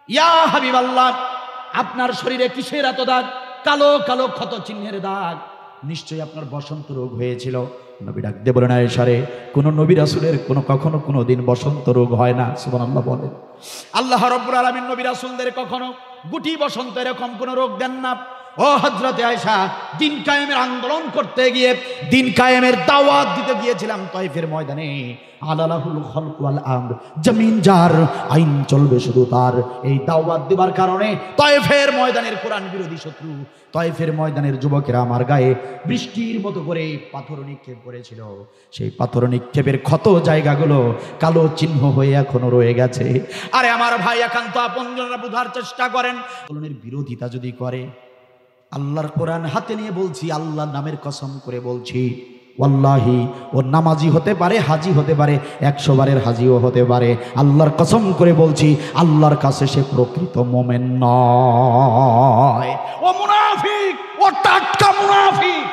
ইয়া হাবিবাল্লাহ, আপনার শরীরে কিসের এত দাগ? কালো কালো ক্ষত চিহ্নের দাগ, নিশ্চয়ই আপনার বসন্ত রোগ হয়েছিল। নবী ডাক দিয়ে বলেন, আয়েশা রে, কোন নবী রাসূলের কখনো কোনো দিন বসন্ত রোগ হয় না। সুবহানাল্লাহ বলেন। আল্লাহ রাব্বুল আলামিন নবী রাসূলদের কখনো গুটি বসন্ত এরকম কোনো রোগ দেন না। ও হযরতে আয়েশা, দিন কায়েমের আন্দোলন করতে গিয়ে, দিন কায়েমের দাওয়াত দিতে গিয়েছিলাম তয়েফের ময়দানে। আলালাহুল খালক ওয়াল আমর, জমিন যার, আইন চলবে শুধু তার। এই দাওয়াত দেবার কারণে তয়েফের ময়দানের কোরআন বিরোধী শত্রু, তয়েফের ময়দানের যুবকেরা আমার গায়ে বৃষ্টির মতো করে পাথর নিক্ষেপ করেছিল। সেই পাথর নিক্ষেপের ক্ষত জায়গাগুলো কালো চিহ্ন হয়ে এখনো রয়ে গেছে। আরে আমার ভাই, একান্ত আপনজনরা বোঝার চেষ্টা করেন, আন্দোলনের বিরোধিতা যদি করে, আল্লাহর কোরআন হাতে নিয়ে বলছি, আল্লাহর নামের কসম করে বলছি, ওয়াল্লাহি ও নামাজি হতে পারে, হাজি হতে পারে, 100 বারের হাজিও হতে পারে, আল্লাহর কসম করে বলছি, আল্লাহর কাছে সে প্রকৃত মুমিন নয়। ও মুনাফিক, ও টাটকা মুনাফিক।